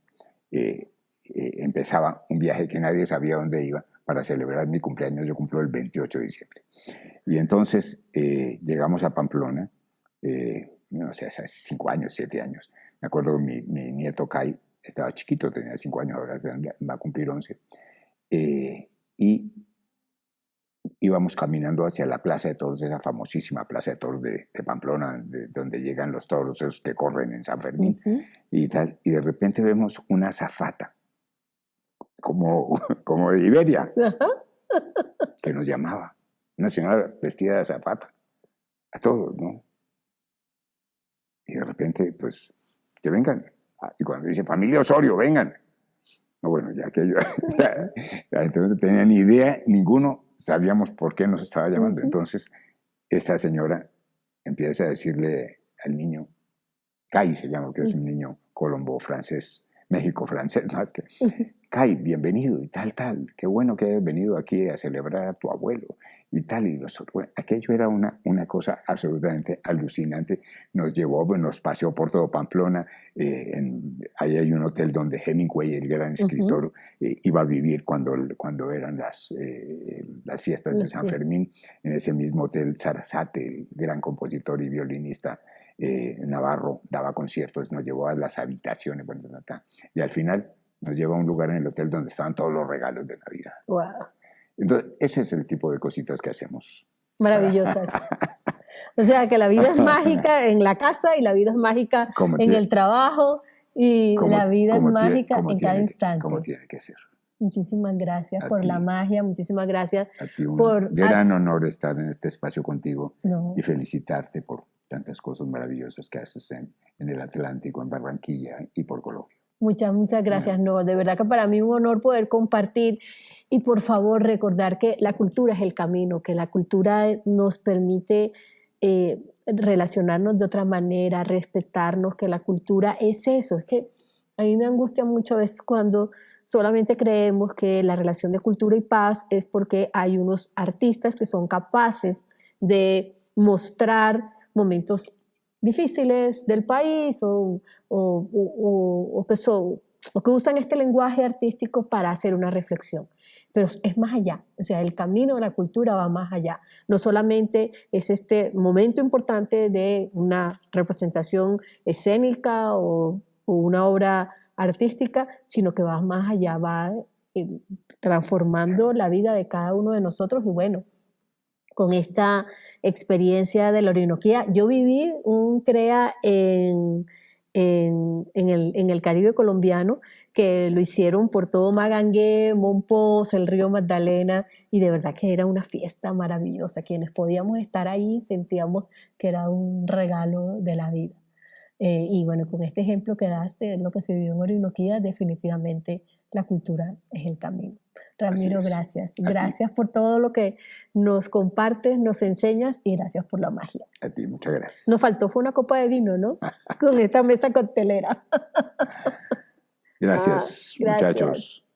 Empezaba un viaje que nadie sabía dónde iba para celebrar mi cumpleaños. Yo cumplo el 28 de diciembre. Y entonces llegamos a Pamplona, no sé, hace 5 años, 7 años. Me acuerdo que mi nieto Kai estaba chiquito, tenía 5 años, ahora va a cumplir 11. Y íbamos caminando hacia la Plaza de Toros, esa famosísima Plaza de Toros de Pamplona, donde llegan los toros esos que corren en San Fermín y tal. Y de repente vemos una azafata, como de Iberia, que nos llamaba. Una señora vestida de azafata, a todos, ¿no? Y de repente, pues, que vengan. Y cuando dice, familia Osorio, vengan. No, bueno, ya que la gente no tenía ni idea, ninguno sabíamos por qué nos estaba llamando. Entonces, esta señora empieza a decirle al niño, Kai se llama, que es un niño colombo-francés, México-francés, más que, Kai, bienvenido y tal, qué bueno que hayas venido aquí a celebrar a tu abuelo y tal. Y bueno, aquello era una cosa absolutamente alucinante. Nos llevó, nos paseó por todo Pamplona. Ahí hay un hotel donde Hemingway, el gran escritor, iba a vivir cuando eran las fiestas de San Fermín. En ese mismo hotel, Sarasate, el gran compositor y violinista navarro, daba conciertos, nos llevó a las habitaciones, y al final nos lleva a un lugar en el hotel donde estaban todos los regalos de Navidad. Wow. Entonces, ese es el tipo de cositas que hacemos. Maravillosas. O sea, que la vida es mágica en la casa y la vida es mágica en el trabajo y la vida es mágica en cada instante. Como tiene que ser. Muchísimas gracias por la magia, muchísimas gracias. A ti un gran honor estar en este espacio contigo y felicitarte por tantas cosas maravillosas que haces en el Atlántico, en Barranquilla y por Colombia. Muchas gracias. No, de verdad que para mí es un honor poder compartir y por favor recordar que la cultura es el camino, que la cultura nos permite relacionarnos de otra manera, respetarnos, que la cultura es eso. Es que a mí me angustia mucho a veces cuando solamente creemos que la relación de cultura y paz es porque hay unos artistas que son capaces de mostrar momentos difíciles del país o que usan este lenguaje artístico para hacer una reflexión. Pero es más allá, o sea, el camino de la cultura va más allá. No solamente es este momento importante de una representación escénica o una obra artística, sino que va más allá, va transformando la vida de cada uno de nosotros. Y bueno, con esta experiencia de la Orinoquía, yo viví un CREA en el Caribe colombiano, que lo hicieron por todo Magangué, Mompox, el río Magdalena, y de verdad que era una fiesta maravillosa. Quienes podíamos estar ahí sentíamos que era un regalo de la vida. Y bueno, con este ejemplo que das de lo que se vivió en Orinoquía, definitivamente la cultura es el camino. Ramiro, gracias. Gracias por todo lo que nos compartes, nos enseñas y gracias por la magia. A ti, muchas gracias. Nos faltó fue una copa de vino, ¿no? Con esta mesa coctelera. Gracias, muchachos.